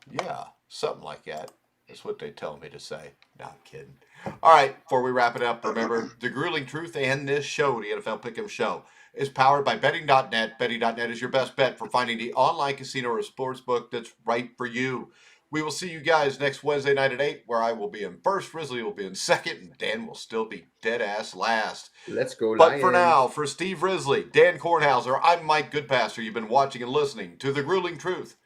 Yeah, something like that. That's what they tell me to say. No, I'm kidding. All right, before we wrap it up, remember, The Grueling Truth and this show, the NFL Pick'em Show, is powered by Betting.net. Betting.net is your best bet for finding the online casino or sports book that's right for you. We will see you guys next Wednesday night at 8, where I will be in first, Risley will be in second, and Dan will still be dead-ass last. Let's go, But for Lions. now, for Steve Risley, Dan Kornhauser, I'm Mike Goodpaster. You've been watching and listening to The Grueling Truth.